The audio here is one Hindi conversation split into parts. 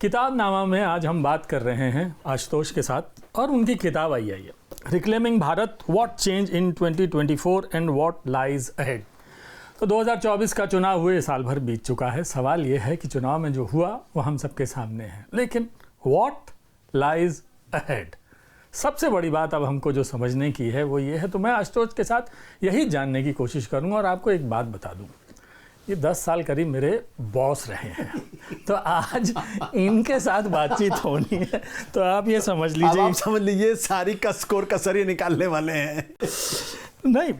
किताबनामा में आज हम बात कर रहे हैं आशुतोष के साथ और उनकी किताब आई है reclaiming Bharat, what change in 2024 and what lies ahead. तो 2024 का चुनाव हुए साल भर बीत चुका है। सवाल ये है कि चुनाव में जो हुआ वो हम सबके सामने है, लेकिन व्हाट लाइज अहेड, सबसे बड़ी बात अब हमको जो समझने की है वो ये है। तो मैं आशुतोष के साथ यही जानने की कोशिश करूँगा और आपको एक बात बता दूँ, ये 10 साल करीब मेरे बॉस रहे हैं, तो आज इनके साथ बातचीत होनी है, तो आप ये समझ लीजिए, आप समझ लीजिए सारी कसर कसर निकालने वाले हैं। नहीं,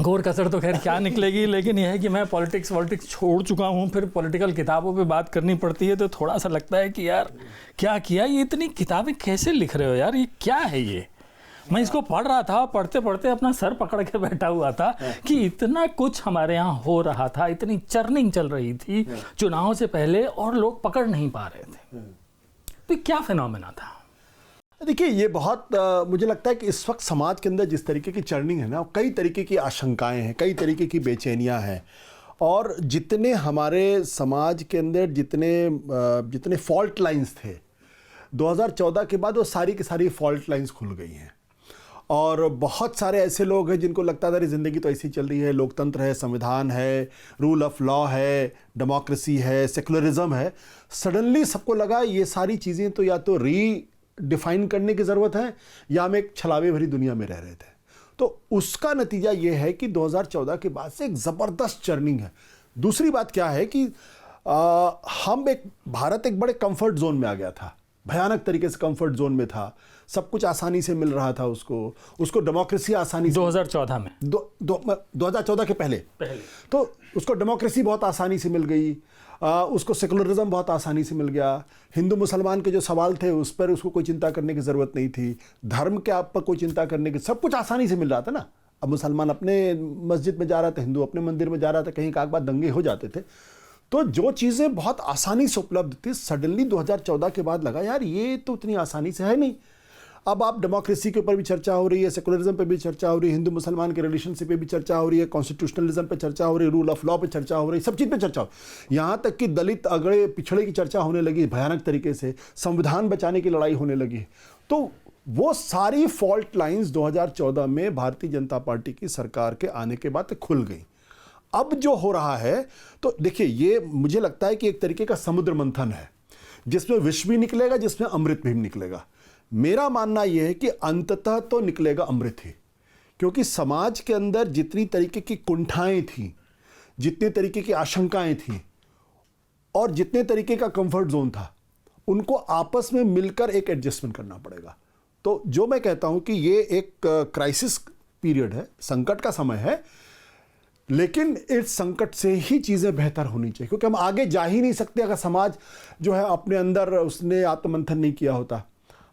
घोर कसर तो खैर क्या निकलेगी, लेकिन यह है कि मैं पॉलिटिक्स छोड़ चुका हूँ, फिर पॉलिटिकल किताबों पे बात करनी पड़ती है, तो थोड़ा सा लगता है कि यार क्या किया, ये इतनी किताबें कैसे लिख रहे हो यार, ये क्या है ये। मैं इसको पढ़ रहा था, पढ़ते पढ़ते अपना सर पकड़ के बैठा हुआ था कि इतना कुछ हमारे यहाँ हो रहा था, इतनी चर्निंग चल रही थी चुनाव से पहले और लोग पकड़ नहीं पा रहे थे। तो क्या फिनोमेना था? देखिए, ये बहुत मुझे लगता है कि इस वक्त समाज के अंदर जिस तरीके की चर्निंग है ना, कई तरीके की आशंकाएं हैं, कई तरीके की बेचैनियां हैं, और जितने हमारे समाज के अंदर जितने फॉल्ट लाइंस थे 2014 के बाद, वो सारी की सारी फॉल्ट लाइंस खुल गई हैं। और बहुत सारे ऐसे लोग हैं जिनको लगता था ज़िंदगी तो ऐसी चल रही है, लोकतंत्र है, संविधान है, रूल ऑफ लॉ है, डेमोक्रेसी है, सेकुलरिज्म है। सडनली सबको लगा ये सारी चीज़ें तो या तो रीडिफाइन करने की ज़रूरत है या हम एक छलावे भरी दुनिया में रह रहे थे। तो उसका नतीजा ये है कि 2014 के बाद से एक ज़बरदस्त चर्निंग है। दूसरी बात क्या है कि भारत एक बड़े कंफर्ट जोन में आ गया था, भयानक तरीके से कंफर्ट जोन में था, सब कुछ आसानी से मिल रहा था उसको डेमोक्रेसी आसानी से 2014 में 2014 के पहले तो उसको डेमोक्रेसी बहुत आसानी से मिल गई, उसको सेकुलरिज्म बहुत आसानी से मिल गया। हिंदू मुसलमान के जो सवाल थे उस पर उसको कोई चिंता करने की ज़रूरत नहीं थी, धर्म के आप पर कोई चिंता करने की, सब कुछ आसानी से मिल रहा था ना। अब मुसलमान अपने मस्जिद में जा रहा था, हिंदू अपने मंदिर में जा रहा था, कहीं काक बात दंगे हो जाते थे। तो जो चीज़ें बहुत आसानी से उपलब्ध थी, सडनली 2014 के बाद लगा यार ये तो इतनी आसानी से है नहीं। अब आप डेमोक्रेसी के ऊपर भी चर्चा हो रही है, सेकुलरिज्म पे भी चर्चा हो रही है, हिंदू मुसलमान के रिलेशनशिप पे भी चर्चा हो रही है, कॉन्स्टिट्यूशनलिज्म पे चर्चा हो रही है, रूल ऑफ लॉ पे चर्चा हो रही है, सब चीज़ पे चर्चा हो, यहाँ तक कि दलित अगड़े पिछड़े की चर्चा होने लगी भयानक तरीके से, संविधान बचाने की लड़ाई होने लगी। तो वो सारी फॉल्ट लाइन्स 2014 में भारतीय जनता पार्टी की सरकार के आने के बाद खुल गई। अब जो हो रहा है, तो देखिए ये मुझे लगता है कि एक तरीके का समुद्र मंथन है, जिसमें विष भी निकलेगा, जिसमें अमृत भी निकलेगा। मेरा मानना यह है कि अंततः तो निकलेगा अमृत ही, क्योंकि समाज के अंदर जितनी तरीके की कुंठाएं थी, जितने तरीके की आशंकाएं थी और जितने तरीके का कंफर्ट जोन था, उनको आपस में मिलकर एक एडजस्टमेंट करना पड़ेगा। तो जो मैं कहता हूं कि ये एक क्राइसिस पीरियड है, संकट का समय है, लेकिन इस संकट से ही चीज़ें बेहतर होनी चाहिए, क्योंकि हम आगे जा ही नहीं सकते अगर समाज जो है अपने अंदर उसने आत्ममंथन नहीं किया होता।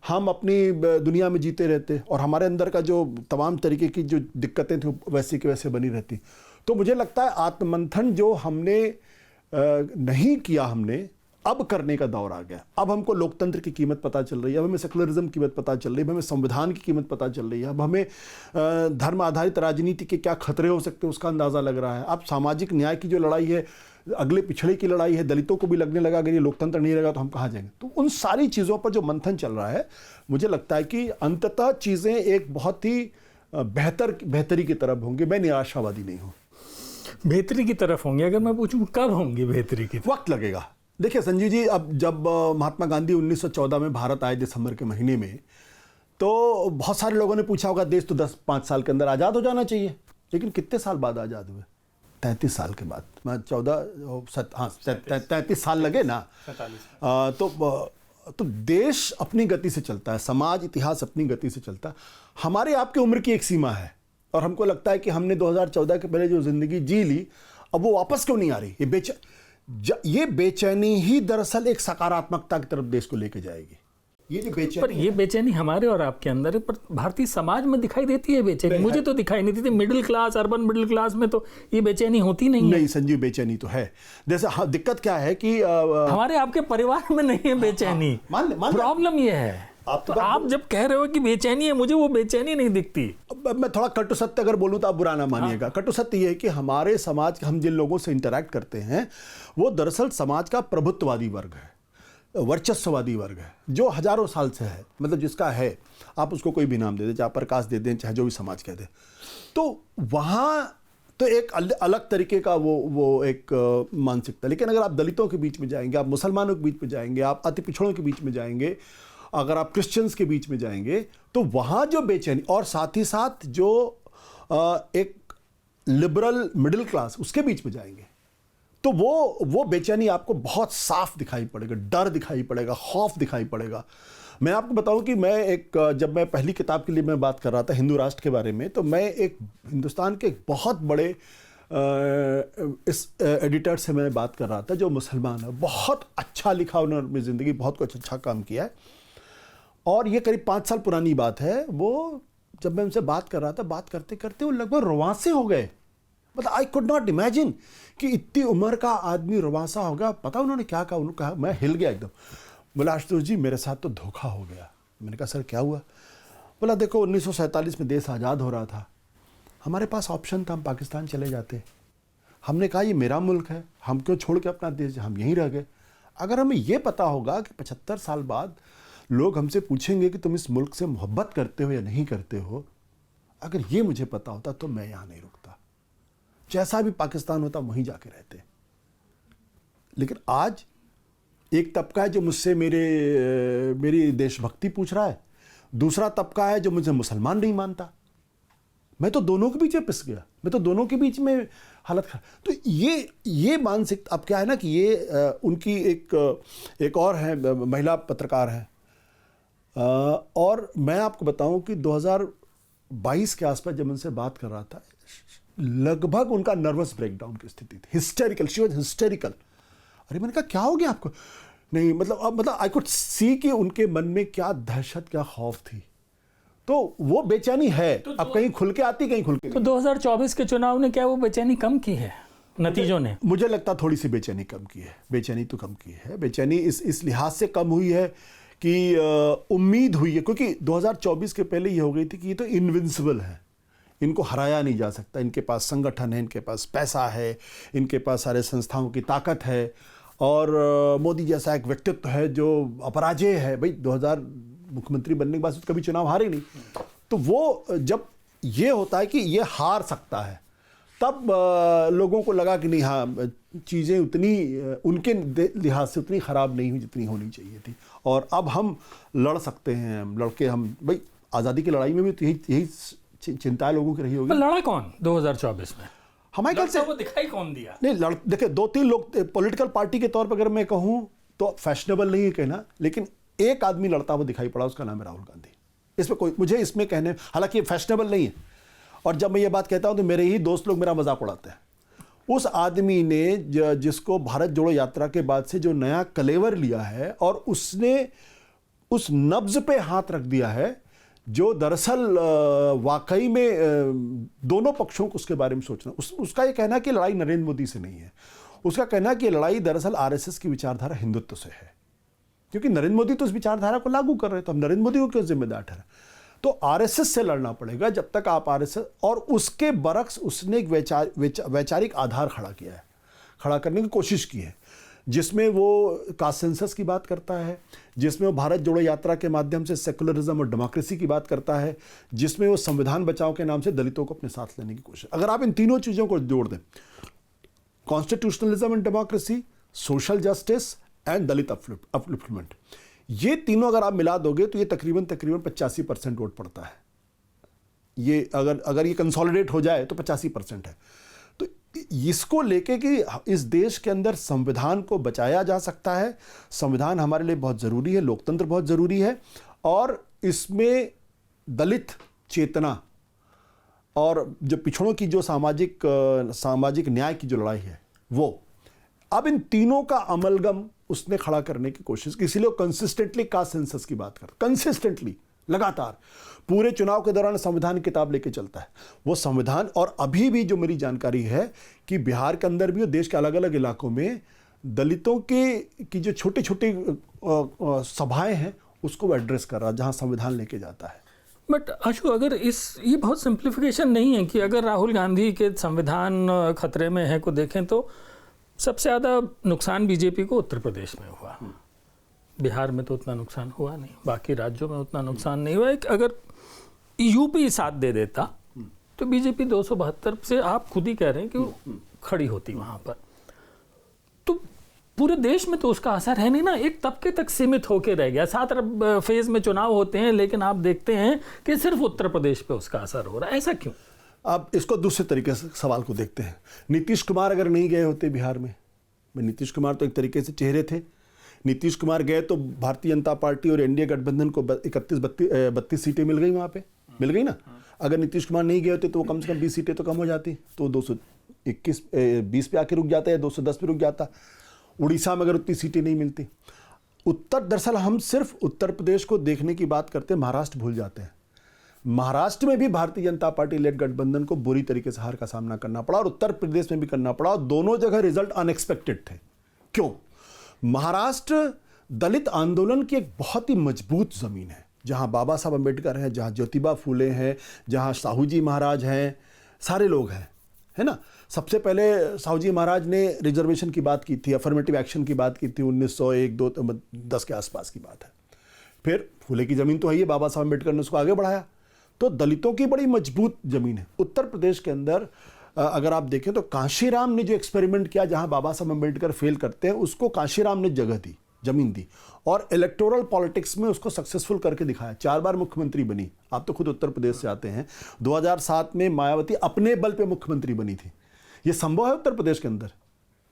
हम अपनी दुनिया में जीते रहते और हमारे अंदर का जो तमाम तरीके की जो दिक्कतें थी वैसे की वैसे बनी रहती। तो मुझे लगता है आत्ममंथन जो हमने नहीं किया, हमने अब करने का दौर आ गया। अब हमको लोकतंत्र की कीमत पता चल रही है, अब हमें सेकुलरिज्म की कीमत पता चल रही है, अब हमें संविधान की कीमत पता चल रही है, अब हमें धर्म आधारित राजनीति के क्या खतरे हो सकते हैं उसका अंदाज़ा लग रहा है। अब सामाजिक न्याय की जो लड़ाई है, अगले पिछड़े की लड़ाई है, दलितों को भी लगने लगा अगर ये लोकतंत्र नहीं रहेगा तो हम कहाँ जाएंगे। तो उन सारी चीज़ों पर जो मंथन चल रहा है, मुझे लगता है कि अंततः चीज़ें एक बहुत ही बेहतरी की तरफ होंगी। मैं निराशावादी नहीं हूँ। बेहतरी की तरफ होंगी? अगर मैं पूछूँ कब होंगी बेहतरी की? वक्त लगेगा। देखिए संजीव जी, अब जब महात्मा गांधी 1914 में भारत आए दिसंबर के महीने में, तो बहुत सारे लोगों ने पूछा होगा देश तो 10-5 साल के अंदर आज़ाद हो जाना चाहिए, लेकिन कितने साल बाद आज़ाद हुए? 33 साल के बाद। 33 साल लगे ना। तो देश अपनी गति से चलता है, समाज इतिहास अपनी गति से चलता है। हमारे आपके उम्र की एक सीमा है, और हमको लगता है कि हमने 2014 के पहले जो ज़िंदगी जी ली, अब वो वापस क्यों नहीं आ रही? ये बेचैनी ही दरअसल एक सकारात्मकता की तरफ देश को लेके जाएगी। ये जो बेचैनी, पर ये बेचैनी हमारे और आपके अंदर है, पर भारतीय समाज में दिखाई देती है बेचैनी। मुझे तो दिखाई नहीं देती। Middle class, urban middle class में तो ये बेचैनी होती नहीं है। नहीं संजीव, बेचैनी तो है। जैसे दिक्कत क्या है कि हमारे आपके परिवार में नहीं है बेचैनी। प्रॉब्लम ये है। आप जब कह रहे हो कि बेचैनी है, मुझे वो बेचैनी नहीं दिखती। मैं थोड़ा कटु सत्य अगर बोलूँ तो आप बुरा ना मानिएगा। कटु सत्य ये है कि हमारे समाज, हम जिन लोगों से इंटरैक्ट करते हैं वो दरअसल समाज का प्रभुत्ववादी वर्ग है। वर्चस्ववादी वर्ग है जो हजारों साल से है, मतलब जिसका है, आप उसको कोई भी नाम दे दें, चाहे प्रकाश दे दें, चाहे जो भी समाज कह दें, तो वहाँ तो एक अलग तरीके का वो एक मानसिकता। लेकिन अगर आप दलितों के बीच में जाएंगे, आप मुसलमानों के बीच में जाएंगे, आप अति पिछड़ों के बीच में जाएंगे, अगर आप क्रिश्चियंस के बीच में जाएंगे, तो वहाँ जो बेचैनी, और साथ ही साथ जो एक लिबरल मिडिल क्लास उसके बीच में जाएंगे, तो वो बेचैनी आपको बहुत साफ दिखाई पड़ेगा, डर दिखाई पड़ेगा, खौफ दिखाई पड़ेगा। मैं आपको बताऊं कि जब मैं पहली किताब के लिए मैं बात कर रहा था हिंदू राष्ट्र के बारे में, तो मैं एक हिंदुस्तान के एक बहुत बड़े इस एडिटर से मैं बात कर रहा था जो मुसलमान है, बहुत अच्छा लिखा उन्होंने अपनी ज़िंदगी, बहुत कुछ अच्छा काम किया है, और ये करीब 5 साल पुरानी बात है। वो जब मैं उनसे बात कर रहा था, बात करते करते वो लगभग रवासे हो गए। मतलब आई कुड नॉट इमेजिन कि इतनी उम्र का आदमी रवासा होगा। पता उन्होंने क्या कहा? उन्होंने कहा, मैं हिल गया एकदम। बोला, आशुतोष जी मेरे साथ तो धोखा हो गया। मैंने कहा, सर क्या हुआ? बोला, देखो 1947 में देश आज़ाद हो रहा था, हमारे पास ऑप्शन था, हम पाकिस्तान चले जाते। हमने कहा ये मेरा मुल्क है, हम क्यों छोड़ के अपना देश, हम यहीं रह गए। अगर हमें ये पता होगा कि 75 साल बाद लोग हमसे पूछेंगे कि तुम इस मुल्क से मोहब्बत करते हो या नहीं करते हो, अगर ये मुझे पता होता तो मैं यहाँ नहीं रुकता, जैसा भी पाकिस्तान होता वहीं जाके रहते। लेकिन आज एक तबका है जो मुझसे मेरी देशभक्ति पूछ रहा है, दूसरा तबका है जो मुझे मुसलमान नहीं मानता। मैं तो दोनों के बीच में पिस गया, मैं तो दोनों के बीच में हालत खराब। तो ये मानसिक, अब क्या है ना कि ये उनकी एक और है, महिला पत्रकार है, और मैं आपको बताऊं कि 2022 के आसपास जब उनसे बात कर रहा था, लगभग उनका नर्वस ब्रेकडाउन की स्थिति थी, हिस्टेरिकल, शी वाज हिस्टेरिकल। अरे मैंने कहा क्या हो गया आपको? नहीं मतलब आई कुड सी कि उनके मन में क्या दहशत, क्या खौफ थी। तो वो बेचैनी है, अब कहीं खुल के आती, कहीं खुल के। तो 2024 के चुनाव ने क्या वो बेचैनी कम की है? नतीजों ने, मुझे लगता थोड़ी सी बेचैनी कम की है। बेचैनी तो कम की है, बेचैनी इस लिहाज से कम हुई है कि उम्मीद हुई है, क्योंकि 2024 के पहले ये हो गई थी कि ये तो इनविंसिबल है, इनको हराया नहीं जा सकता, इनके पास संगठन है, इनके पास पैसा है, इनके पास सारे संस्थाओं की ताकत है, और मोदी जैसा एक व्यक्तित्व है जो अपराजेय है। भाई 2000 मुख्यमंत्री बनने के बाद कभी चुनाव हारे नहीं। तो वो जब ये होता है कि ये हार सकता है, तब लोगों को लगा कि नहीं, हाँ चीज़ें उतनी उनके लिहाज से उतनी ख़राब नहीं हुई जितनी होनी चाहिए थी, और अब हम लड़ सकते हैं। हम लड़के, हम भाई आज़ादी की लड़ाई में भी तो यही चिंता लोगों की रही होगी। लड़ा कौन 2024 में? हमारे ख्याल से वो दिखाई कौन दिया? नहीं, देखिए 2-3 लोग पॉलिटिकल पार्टी के तौर पर अगर मैं कहूँ तो फैशनेबल नहीं है कहना, लेकिन एक आदमी लड़ता हुआ दिखाई पड़ा, उसका नाम है राहुल गांधी। इसमें कोई, मुझे इसमें कहने, हालांकि फैशनेबल नहीं है, और जब मैं ये बात कहता हूँ तो मेरे ही दोस्त लोग मेरा मजाक उड़ाते हैं। उस आदमी ने जिसको भारत जोड़ो यात्रा के बाद से जो नया कलेवर लिया है, और उसने उस नब्ज पे हाथ रख दिया है जो दरअसल वाकई में दोनों पक्षों को उसके बारे में सोचना। उसका ये कहना कि लड़ाई नरेंद्र मोदी से नहीं है, उसका कहना कि लड़ाई दरअसल आरएसएस की विचारधारा हिंदुत्व से है, क्योंकि नरेंद्र मोदी तो उस विचारधारा को लागू कर रहे हैं, तो हम नरेंद्र मोदी को क्यों जिम्मेदार ठहराएं? तो आरएसएस से लड़ना पड़ेगा जब तक आप आरएसएस, और उसके बरक्स उसने एक वैचारिक आधार खड़ा किया है, खड़ा करने की कोशिश की है, जिसमें वो कास्ट सेंसस की बात करता है, जिसमें वो भारत जोड़ो यात्रा के माध्यम से सेकुलरिज्म और डेमोक्रेसी की बात करता है, जिसमें वो संविधान बचाओ के नाम से दलितों को अपने साथ लेने की कोशिश। अगर आप इन तीनों चीज़ों को जोड़ दें, constitutionalism and democracy, social justice and Dalit upliftment, ये तीनों अगर आप मिला दोगे तो ये तकरीबन 85% वोट पड़ता है। ये अगर ये कंसोलिडेट हो जाए तो 85% है। तो इसको लेके कि इस देश के अंदर संविधान को बचाया जा सकता है, संविधान हमारे लिए बहुत ज़रूरी है, लोकतंत्र बहुत ज़रूरी है, और इसमें दलित चेतना और जो पिछड़ों की जो सामाजिक न्याय की जो लड़ाई है, वो अब इन तीनों का अमलगम उसने खड़ा करने की कोशिश की। इसीलिए कंसिस्टेंटली कास्ट सेंसस की बात कर, कंसिस्टेंटली, लगातार पूरे चुनाव के दौरान संविधान किताब लेके चलता है वो संविधान। और अभी भी जो मेरी जानकारी है कि बिहार के अंदर भी और देश के अलग अलग इलाकों में दलितों की जो छोटे छोटे सभाएं हैं उसको वो एड्रेस कर रहा है, जहां संविधान लेके जाता है। बट आशु, अगर ये बहुत सिंप्लीफिकेशन नहीं है कि अगर राहुल गांधी के संविधान खतरे में है को देखें तो सबसे ज़्यादा नुकसान बीजेपी को उत्तर प्रदेश में हुआ, बिहार में तो उतना नुकसान हुआ नहीं, बाकी राज्यों में उतना नुकसान नहीं हुआ। अगर यूपी साथ दे देता तो बीजेपी 272 से आप खुद ही कह रहे हैं कि वो खड़ी होती वहाँ पर। तो पूरे देश में तो उसका असर है नहीं ना, एक तबके तक सीमित होकर रह गया। 7 फेज में चुनाव होते हैं, लेकिन आप देखते हैं कि सिर्फ उत्तर प्रदेश पे उसका असर हो रहा है। ऐसा क्यों? आप इसको दूसरे तरीके से सवाल को देखते हैं। नीतीश कुमार अगर नहीं गए होते बिहार में, नीतीश कुमार तो एक तरीके से चेहरे थे, नीतीश कुमार गए तो भारतीय जनता पार्टी और एनडीए गठबंधन को 31-32 सीटें मिल गई, वहाँ पे मिल गई ना। अगर नीतीश कुमार नहीं गए होते तो वो कम से कम 20 सीटें तो कम हो जाती, तो 220 पे आके रुक जाता या 210 पे रुक जाता। उड़ीसा में अगर उतनी सीटें नहीं मिलती। दरअसल हम सिर्फ उत्तर प्रदेश को देखने की बात करते हैं, महाराष्ट्र भूल जाते हैं। महाराष्ट्र में भी भारतीय जनता पार्टी लेड गठबंधन को बुरी तरीके से हार का सामना करना पड़ा और उत्तर प्रदेश में भी करना पड़ा, और दोनों जगह रिजल्ट अनएक्सपेक्टेड थे। क्यों? महाराष्ट्र दलित आंदोलन की एक बहुत ही मजबूत जमीन है, जहां बाबा साहब अम्बेडकर हैं, जहां ज्योतिबा फूले हैं, जहां साहू जी महाराज हैं, सारे लोग हैं, है ना। सबसे पहले साहू जी महाराज ने रिजर्वेशन की बात की थी, अफर्मेटिव एक्शन की बात की थी, 1901-10 के आसपास की बात है। फिर फूले की ज़मीन तो है ही, बाबा साहब अम्बेडकर ने उसको आगे बढ़ाया, तो दलितों की बड़ी मजबूत ज़मीन है। उत्तर प्रदेश के अंदर अगर आप देखें तो कांशीराम ने जो एक्सपेरिमेंट किया, जहां बाबा साहब अम्बेडकर फेल करते हैं, उसको कांशीराम ने जगह दी, ज़मीन दी, और इलेक्टोरल पॉलिटिक्स में उसको सक्सेसफुल करके दिखाया। 4 बार मुख्यमंत्री बनी। आप तो खुद उत्तर प्रदेश से आते हैं। 2007 में मायावती अपने बल पे मुख्यमंत्री बनी थी। ये संभव है उत्तर प्रदेश के अंदर?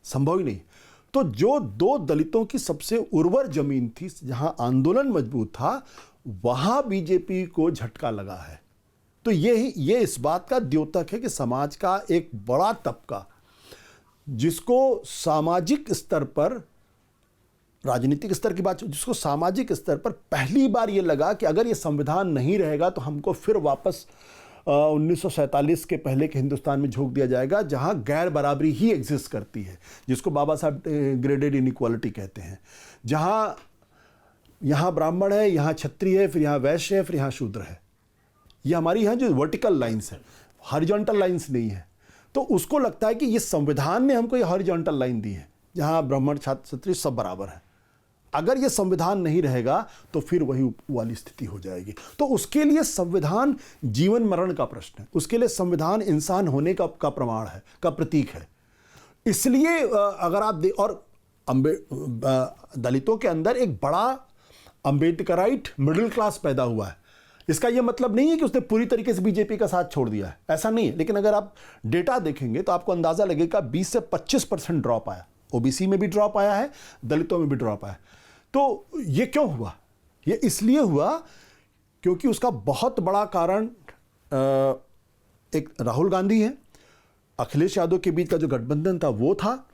संभव ही नहीं। तो जो 2 दलितों की सबसे उर्वर जमीन थी, जहां आंदोलन मजबूत था, वहां बीजेपी को झटका लगा है। तो ये इस बात का द्योतक है कि समाज का एक बड़ा तबका, जिसको सामाजिक स्तर पर, राजनीतिक स्तर की बात, जिसको सामाजिक स्तर पर पहली बार ये लगा कि अगर ये संविधान नहीं रहेगा तो हमको फिर वापस 1947 के पहले के हिंदुस्तान में झोंक दिया जाएगा, जहां गैर बराबरी ही एग्जिस्ट करती है, जिसको बाबा साहब ग्रेडेड इनइक्वालिटी कहते हैं, जहां यहाँ ब्राह्मण है, यहाँ क्षत्रिय है, फिर यहाँ वैश्य है, फिर यहाँ शूद्र है। ये हमारी यहाँ जो वर्टिकल लाइंस है, हॉरिजॉन्टल लाइंस नहीं है। तो उसको लगता है कि ये संविधान ने हमको ये हॉरिजॉन्टल लाइन दी है, जहाँ ब्राह्मण क्षत्रिय सब बराबर है। अगर ये संविधान नहीं रहेगा तो फिर वही वाली स्थिति हो जाएगी। तो उसके लिए संविधान जीवन मरण का प्रश्न है, उसके लिए संविधान इंसान होने का प्रमाण है, का प्रतीक है। इसलिए अगर आप और दलितों के अंदर एक बड़ा अम्बेडकराइट मिडिल क्लास पैदा हुआ है। इसका यह मतलब नहीं है कि उसने पूरी तरीके से बीजेपी का साथ छोड़ दिया है, ऐसा नहीं है। लेकिन अगर आप डेटा देखेंगे तो आपको अंदाजा लगेगा 20 से 25% ड्रॉप आया। ओबीसी में भी ड्रॉप आया है, दलितों में भी ड्रॉप आया। तो ये क्यों हुआ? ये इसलिए हुआ क्योंकि उसका बहुत बड़ा कारण एक राहुल गांधी है, अखिलेश यादव के बीच का जो गठबंधन था वो था,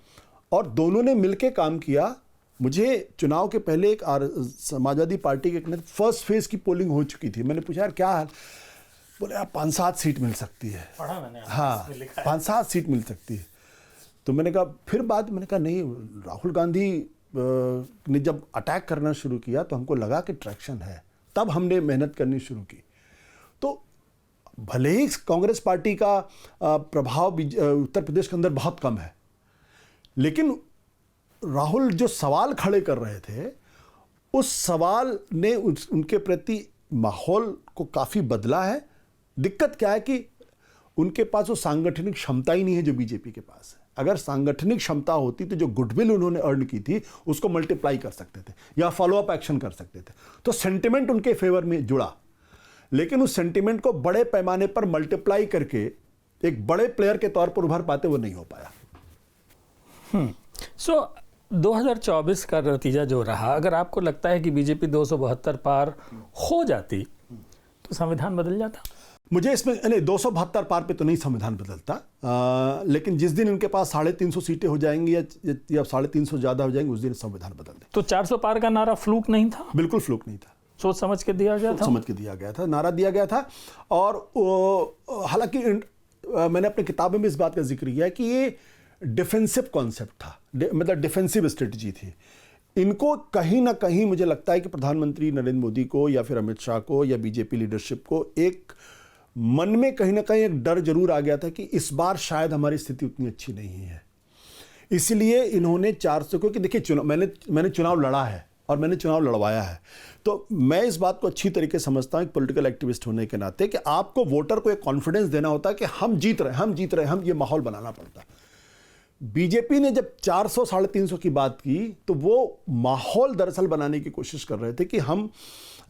और दोनों ने मिलकर काम किया। मुझे चुनाव के पहले एक समाजवादी पार्टी के फर्स्ट फेज की पोलिंग हो चुकी थी। मैंने पूछा यार क्या हाल? बोले यार 5-7 सीट मिल सकती है। पढ़ा मैंने, हाँ 5-7 सीट मिल सकती है। तो मैंने कहा, फिर बाद मैंने कहा नहीं, राहुल गांधी ने जब अटैक करना शुरू किया तो हमको लगा कि ट्रैक्शन है, तब हमने मेहनत करनी शुरू की। तो भले ही कांग्रेस पार्टी का प्रभाव उत्तर प्रदेश के अंदर बहुत कम है, लेकिन राहुल जो सवाल खड़े कर रहे थे, उस सवाल ने उनके प्रति माहौल को काफ़ी बदला है। दिक्कत क्या है कि उनके पास वो सांगठनिक क्षमता ही नहीं है जो बीजेपी के पास है। अगर सांगठनिक क्षमता होती तो जो गुडविल उन्होंने अर्न की थी उसको मल्टीप्लाई कर सकते थे या फॉलोअप एक्शन कर सकते थे। तो सेंटिमेंट उनके फेवर में जुड़ा, लेकिन उस सेंटिमेंट को बड़े पैमाने पर मल्टीप्लाई करके एक बड़े प्लेयर के तौर पर उभर पाते, वो नहीं हो पाया। सो 2024 का नतीजा जो रहा, अगर आपको लगता है कि बीजेपी 272 पार हो जाती तो संविधान बदल जाता? मुझे इसमें नहीं, 272 पार पे तो नहीं संविधान बदलता, लेकिन जिस दिन उनके पास 350 सीटें हो जाएंगी या 350 ज़्यादा हो जाएंगी, उस दिन संविधान बदल दें। तो 400 पार का नारा फ्लूक नहीं था? बिल्कुल फ्लूक नहीं था, सोच समझ के दिया गया था। समझ के दिया गया था, नारा दिया गया था। और हालांकि मैंने अपनी किताब में इस बात का जिक्र किया कि ये डिफेंसिव कॉन्सेप्ट था, मतलब डिफेंसिव स्ट्रेटजी थी। इनको कहीं ना कहीं मुझे लगता है कि प्रधानमंत्री नरेंद्र मोदी को या फिर अमित शाह को या बीजेपी लीडरशिप को एक मन में कहीं ना कहीं एक डर जरूर आ गया था कि इस बार शायद हमारी स्थिति उतनी अच्छी नहीं है। इसलिए इन्होंने 400, क्योंकि देखिए मैंने चुनाव लड़ा है, और मैंने चुनाव लड़वाया है। तो मैं इस बात को अच्छी तरीके से समझता हूँ एक पॉलिटिकल एक्टिविस्ट होने के नाते कि आपको वोटर को एक कॉन्फिडेंस देना होता है कि हम जीत रहे हैं, ये माहौल बनाना पड़ता है। बीजेपी ने जब 400 350 की बात की तो वो माहौल दरअसल बनाने की कोशिश कर रहे थे कि हम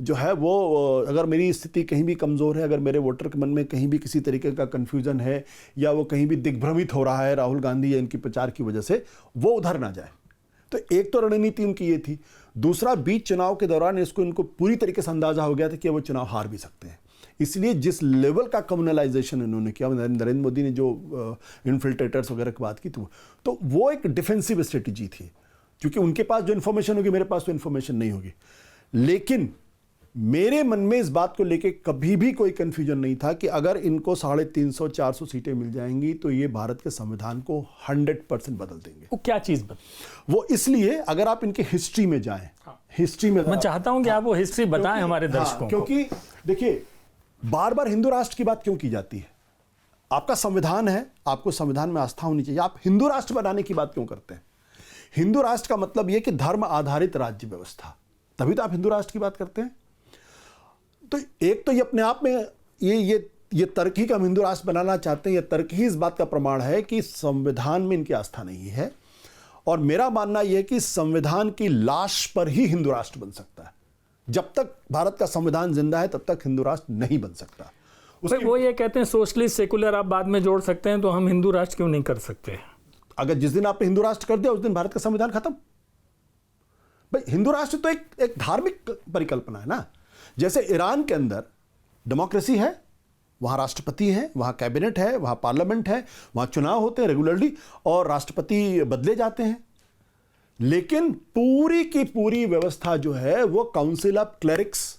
जो है वो, अगर मेरी स्थिति कहीं भी कमज़ोर है, अगर मेरे वोटर के मन में कहीं भी किसी तरीके का कन्फ्यूज़न है या वो कहीं भी दिग्भ्रमित हो रहा है राहुल गांधी या इनकी प्रचार की वजह से, वो उधर ना जाए। तो एक तो रणनीति उनकी ये थी। दूसरा, बीच चुनाव के दौरान इनको पूरी तरीके से अंदाज़ा हो गया था कि वो चुनाव हार भी सकते हैं। इसलिए जिस लेवल का कम्युनलाइजेशन इन्होंने किया, नरेंद्र मोदी ने जो इन्फिल्ट्रेटर्स वगैरह की बात की तो वो एक डिफेंसिव स्ट्रेटजी थी, क्योंकि उनके पास जो इन्फॉर्मेशन होगी मेरे पास तो इन्फॉर्मेशन नहीं होगी। लेकिन मेरे मन में इस बात को लेके कभी भी कोई कंफ्यूजन नहीं था कि अगर इनको 350 400 सीटें मिल जाएंगी तो ये भारत के संविधान को 100% बदल देंगे। वो क्या चीज बदल? वो इसलिए, अगर आप इनके हिस्ट्री में जाएं, हिस्ट्री में मैं चाहता हूं कि आप वो हिस्ट्री बताएं हमारे दर्शकों को। क्योंकि देखिए, बार बार हिंदू राष्ट्र की बात क्यों की जाती है? आपका संविधान है, आपको संविधान में आस्था होनी चाहिए। आप हिंदू राष्ट्र बनाने की बात क्यों करते हैं? हिंदू राष्ट्र का मतलब यह कि धर्म आधारित राज्य व्यवस्था, तभी तो आप हिंदू राष्ट्र की बात करते हैं। तो एक तो ये अपने आप में ये तर्क ही कि हम हिंदू राष्ट्र बनाना चाहते हैं, ये तर्क ही इस बात का प्रमाण है कि संविधान में इनकी आस्था नहीं है। और मेरा मानना यह है कि संविधान की लाश पर ही हिंदू राष्ट्र बन सकता है। जब तक भारत का संविधान जिंदा है तब तक हिंदू राष्ट्र नहीं बन सकता। वो ये कहते हैं सोशलिस्ट सेकुलर आप बाद में जोड़ सकते हैं, तो हम हिंदू राष्ट्र क्यों नहीं कर सकते? अगर जिस दिन आपने हिंदू राष्ट्र कर दिया उस दिन भारत का संविधान खत्म। भाई, हिंदू राष्ट्र तो एक धार्मिक परिकल्पना है ना। जैसे ईरान के अंदर डेमोक्रेसी है, वहां राष्ट्रपति है, वहां कैबिनेट है, वहां पार्लियामेंट है, वहां चुनाव होते हैं रेगुलरली और राष्ट्रपति बदले जाते हैं। लेकिन पूरी की पूरी व्यवस्था जो है वो काउंसिल ऑफ क्लेरिक्स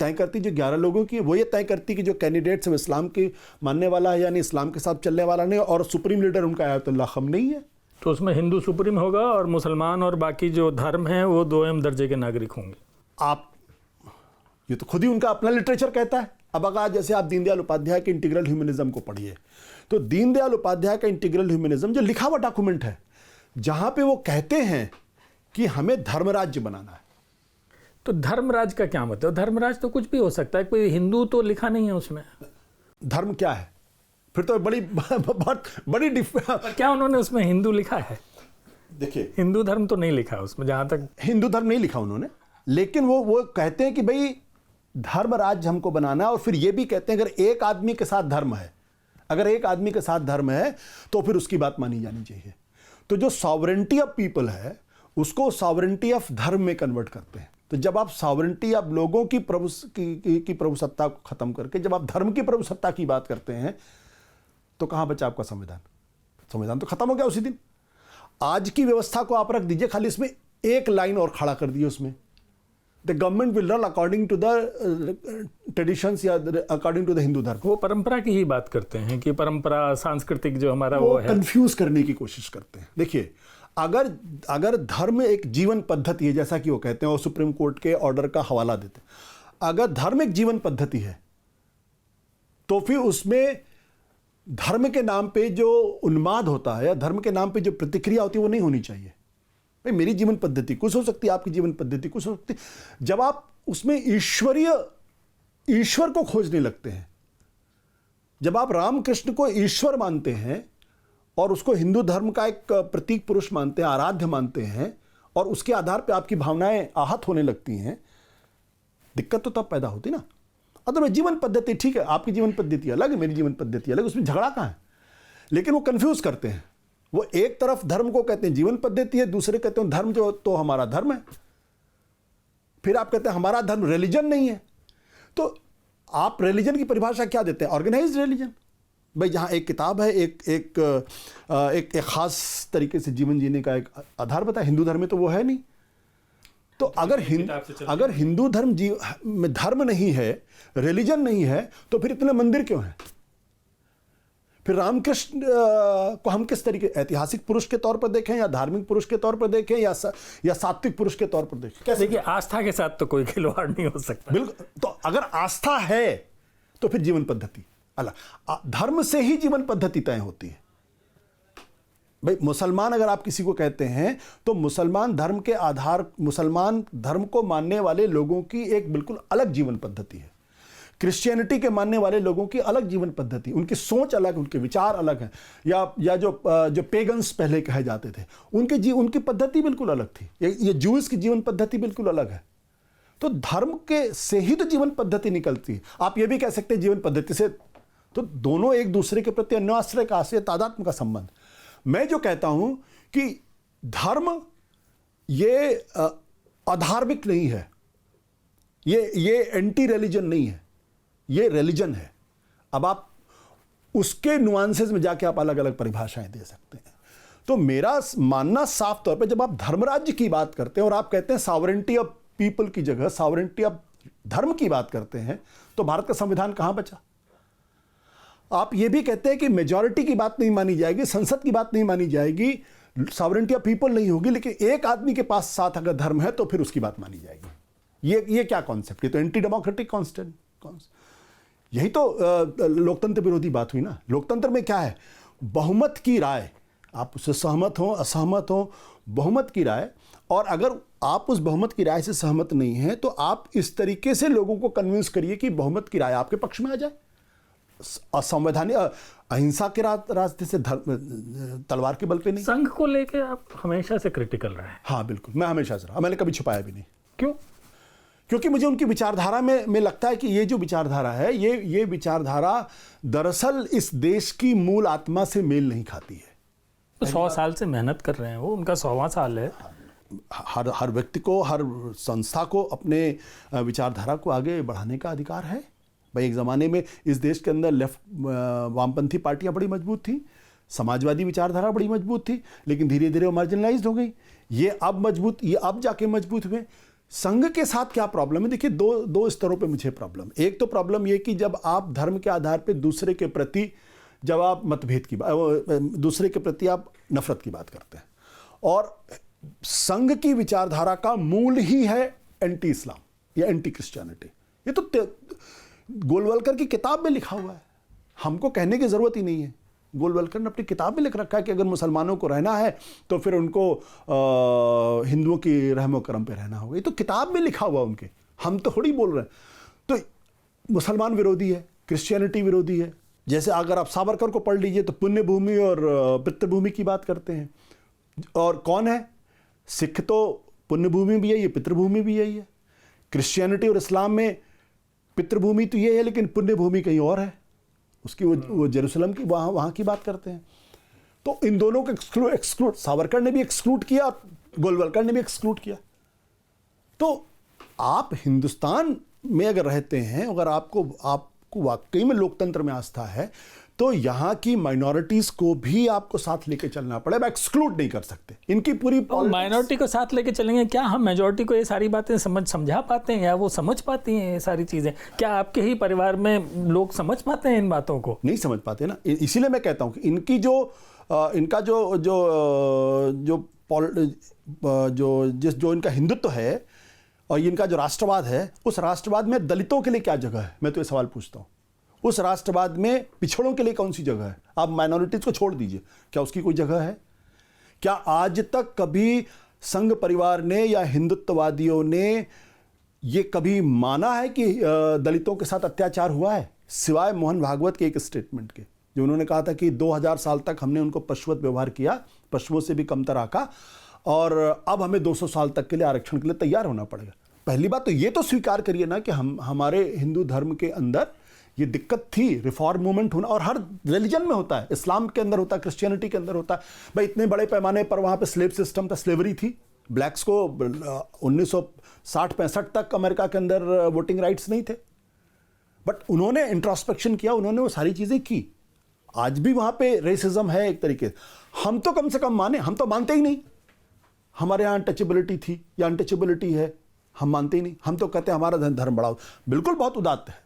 तय करती, जो 11 लोगों की, वो ये तय करती कि जो कैंडिडेट्स है इस्लाम के मानने वाला है, यानी इस्लाम के साथ चलने वाला नहीं, और सुप्रीम लीडर उनका आयतुल्लाह खamenei है। तो उसमें हिंदू सुप्रीम होगा और मुसलमान और बाकी जो धर्म हैं वो 2M दर्जे के नागरिक होंगे। आप ये तो खुद ही उनका अपना लिटरेचर कहता है। अब अगर जैसे आप दीनदयाल उपाध्याय के इंटीग्रल ह्यूमनिज्म को पढ़िए, तो दीनदयाल उपाध्याय का इंटीग्रल ह्यूमनिज्म जो लिखा हुआ डॉक्यूमेंट है, जहां पे वो कहते हैं कि हमें धर्मराज्य बनाना है। तो धर्मराज का क्या मतलब? धर्मराज तो कुछ भी हो सकता है, कोई हिंदू तो लिखा नहीं है उसमें। धर्म क्या है फिर? तो बड़ी क्या उन्होंने उसमें हिंदू लिखा है? देखिए, हिंदू धर्म तो नहीं लिखा उसमें, जहां तक हिंदू धर्म नहीं लिखा उन्होंने, लेकिन वो कहते हैं कि भाई धर्म राज्य हमको बनाना है। और फिर ये भी कहते हैं अगर एक आदमी के साथ धर्म है, अगर एक आदमी के साथ धर्म है तो फिर उसकी बात मानी जानी चाहिए। तो जो सॉवरेंटी ऑफ पीपल है उसको सॉवरेंटी ऑफ धर्म में कन्वर्ट करते हैं। तो जब आप सॉवरेंटी ऑफ लोगों की प्रभुसत्ता को खत्म करके जब आप धर्म की प्रभुसत्ता की बात करते हैं तो कहां बचा आपका संविधान? संविधान तो खत्म हो गया उसी दिन। आज की व्यवस्था को आप रख दीजिए, खाली इसमें एक लाइन और खड़ा कर दिए उसमें, the government will run according to the traditions या अकॉर्डिंग टू द हिंदू धर्म। वो परंपरा की ही बात करते हैं कि परंपरा सांस्कृतिक जो हमारा वो है, कंफ्यूज करने की कोशिश करते हैं। देखिए, अगर धर्म एक जीवन पद्धति है, जैसा कि वो कहते हैं और सुप्रीम कोर्ट के ऑर्डर का हवाला देते हैं, अगर धर्म एक जीवन पद्धति है तो फिर उसमें धर्म के नाम पे जो उन्माद होता है या धर्म के नाम पे जो प्रतिक्रिया होती है वो नहीं होनी चाहिए। भाई, मेरी जीवन पद्धति कुछ हो सकती है, आपकी जीवन पद्धति कुछ हो सकती है। जब आप उसमें ईश्वर को खोजने लगते हैं, जब आप रामकृष्ण को ईश्वर मानते हैं और उसको हिंदू धर्म का एक प्रतीक पुरुष मानते हैं, आराध्य मानते हैं, और उसके आधार पे आपकी भावनाएं आहत होने लगती हैं, दिक्कत तो तब पैदा होती ना। अदरवाइज जीवन पद्धति ठीक है, आपकी जीवन पद्धति अलग है, मेरी जीवन पद्धति अलग, उसमें झगड़ा कहाँ है? लेकिन वो कंफ्यूज करते हैं। वो एक तरफ धर्म को कहते हैं जीवन पद्धति है, दूसरे कहते हैं धर्म जो तो हमारा धर्म है। फिर आप कहते हैं हमारा धर्म रिलीजन नहीं है। तो आप रिलीजन की परिभाषा क्या देते हैं? Organised religion. भाई, जहाँ एक किताब है, एक खास तरीके से जीवन जीने का एक आधार बताया, हिंदू धर्म में तो वो है नहीं। तो अगर हिंदू धर्म नहीं है, रिलीजन नहीं है, तो फिर इतने मंदिर क्यों हैं? फिर रामकृष्ण को हम किस तरीके, ऐतिहासिक पुरुष के तौर पर देखें या धार्मिक पुरुष के तौर पर देखें या सात्विक पुरुष के तौर पर देखें? कैसे? देखिए, आस्था के साथ तो कोई खिलवाड़ नहीं हो सकता। बिल्कुल। तो अगर आस्था है तो फिर जीवन पद्धति अलग, धर्म से ही जीवन पद्धति तय होती है। भाई मुसलमान अगर आप किसी को कहते हैं तो मुसलमान धर्म के आधार, मुसलमान धर्म को मानने वाले लोगों की एक बिल्कुल अलग जीवन पद्धति है। क्रिश्चियनिटी के मानने वाले लोगों की अलग जीवन पद्धति, उनकी सोच अलग, उनके विचार अलग हैं। या जो पेगन्स पहले कहे जाते थे, उनकी पद्धति बिल्कुल अलग थी। ये जूस की जीवन पद्धति बिल्कुल अलग है। तो धर्म के से ही तो जीवन पद्धति निकलती है। आप ये भी कह सकते हैं जीवन पद्धति से, तो दोनों एक दूसरे के प्रति अन्योआश्रय का, आश्रय तादात्म्य का संबंध। मैं जो कहता हूं कि धर्म ये अधार्मिक नहीं है, ये एंटी रिलीजन नहीं है, ये रिलीजन है। अब आप उसके नुआंसेस में जाके आप अलग अलग परिभाषाएं दे सकते हैं। तो मेरा मानना साफ तौर पे, जब आप धर्मराज्य की बात करते हैं और आप कहते हैं सॉवरेंटी ऑफ पीपल की जगह सॉवरेंटी ऑफ धर्म की बात करते हैं, तो भारत का संविधान कहां बचा? आप ये भी कहते हैं कि मेजॉरिटी की बात नहीं मानी जाएगी, संसद की बात नहीं मानी जाएगी, सॉवरेंटी ऑफ पीपल नहीं होगी, लेकिन एक आदमी के पास साथ अगर धर्म है तो फिर उसकी बात मानी जाएगी। ये क्या कॉन्सेप्ट? ये तो एंटी डेमोक्रेटिक कॉन्सेप्ट। यही तो लोकतंत्र विरोधी बात हुई ना। लोकतंत्र में क्या है? बहुमत की राय, आप उससे सहमत हो असहमत हो, बहुमत की राय, और अगर आप उस बहुमत की राय से सहमत नहीं हैं तो आप इस तरीके से लोगों को कन्विंस करिए कि बहुमत की राय आपके पक्ष में आ जाए। असंवैधानिक अहिंसा के रास्ते से, तलवार के बल पे नहीं। संघ को लेके आप हमेशा से क्रिटिकल रहे हैं। हाँ बिल्कुल, मैं हमेशा से रहा, मैंने कभी छुपाया भी नहीं। क्यों? क्योंकि मुझे उनकी विचारधारा में लगता है कि ये जो विचारधारा है, ये विचारधारा दरअसल इस देश की मूल आत्मा से मेल नहीं खाती है। तो 100 साल से मेहनत कर रहे हैं वो, उनका 100वां साल है। हर व्यक्ति को, हर संस्था को अपने विचारधारा को आगे बढ़ाने का अधिकार है। भाई एक ज़माने में इस देश के अंदर लेफ्ट वामपंथी पार्टियां बड़ी मजबूत थी, समाजवादी विचारधारा बड़ी मजबूत थी, लेकिन धीरे धीरे वो मार्जिनलाइज्ड हो गई। ये अब जाके मजबूत हुए। संघ के साथ क्या प्रॉब्लम है? देखिए, दो स्तरों पे मुझे प्रॉब्लम। एक तो प्रॉब्लम ये कि जब आप धर्म के आधार पे दूसरे के प्रति, जब आप मतभेद की बात, दूसरे के प्रति आप नफरत की बात करते हैं, और संघ की विचारधारा का मूल ही है एंटी इस्लाम या एंटी क्रिश्चियनिटी। ये तो गोलवलकर की किताब में लिखा हुआ है, हमको कहने की जरूरत ही नहीं है। गोलवलकर ने अपनी किताब में लिख रखा है कि अगर मुसलमानों को रहना है तो फिर उनको हिंदुओं की रहमो करम पे रहना होगा। ये तो किताब में लिखा हुआ उनके, हम तो थोड़ी बोल रहे हैं। तो मुसलमान विरोधी है, क्रिश्चियनिटी विरोधी है। जैसे अगर आप सावरकर को पढ़ लीजिए तो पुण्य भूमि और पितृभूमि की बात करते हैं, और कौन है? सिख तो पुण्य भूमि भी है, ये पितृभूमि भी यही है। क्रिश्चियनिटी और इस्लाम में पितृभूमि तो ये है, लेकिन पुण्य भूमि कहीं और है, उसकी वो जेरूसलम की, वहाँ की बात करते हैं। तो इन दोनों को एक्सक्लूड सावरकर ने भी एक्सक्लूड किया, गोलवलकर ने भी एक्सक्लूड किया। तो आप हिंदुस्तान में अगर रहते हैं, अगर आपको वाकई में लोकतंत्र में आस्था है, तो यहाँ की माइनॉरिटीज को भी आपको साथ लेके चलना पड़ेगा, एक्सक्लूड नहीं कर सकते। इनकी पूरी माइनॉरिटी को साथ लेके चलेंगे क्या? हम मेजॉरिटी को ये सारी बातें समझा पाते हैं, या वो समझ पाती हैं ये सारी चीजें? क्या आपके ही परिवार में लोग समझ पाते हैं इन बातों को? नहीं समझ पाते ना। इसीलिए मैं कहता हूँ कि इनकी जो इनका हिंदुत्व है और इनका जो राष्ट्रवाद है, उस राष्ट्रवाद में दलितों के लिए क्या जगह है? मैं तो ये सवाल पूछता हूँ। उस राष्ट्रवाद में पिछड़ों के लिए कौन सी जगह है? आप माइनॉरिटीज को छोड़ दीजिए, क्या उसकी कोई जगह है? क्या आज तक कभी संघ परिवार ने या हिंदुत्ववादियों ने ये कभी माना है कि दलितों के साथ अत्याचार हुआ है? सिवाय मोहन भागवत के एक स्टेटमेंट के, जो उन्होंने कहा था कि 2000 साल तक हमने उनको पशुवत व्यवहार किया, पशुओं से भी कमतर आका, और अब हमें 200 साल तक के लिए आरक्षण के लिए तैयार होना पड़ेगा। पहली बात तो ये तो स्वीकार करिए ना कि हमारे हिंदू धर्म के अंदर ये दिक्कत थी, रिफॉर्म मूवमेंट होना, और हर रिलीजन में होता है, इस्लाम के अंदर होता है, क्रिश्चियनिटी के अंदर होता है। भाई इतने बड़े पैमाने पर वहाँ पे स्लेव सिस्टम था, स्लेवरी थी, ब्लैक्स को 1960-65 तक अमेरिका के अंदर वोटिंग राइट्स नहीं थे, बट उन्होंने इंट्रोस्पेक्शन किया, उन्होंने वो सारी चीज़ें की। आज भी वहाँ पे रेसिज्म है एक तरीके से। हम तो कम से कम माने, हम तो मानते ही नहीं। हमारे यहाँ अनटचेबिलिटी थी या अनटचेबिलिटी है, हम मानते ही नहीं। हम तो कहते हैं हमारा धर्म बढ़ाओ। बिल्कुल बहुत उदात्त है।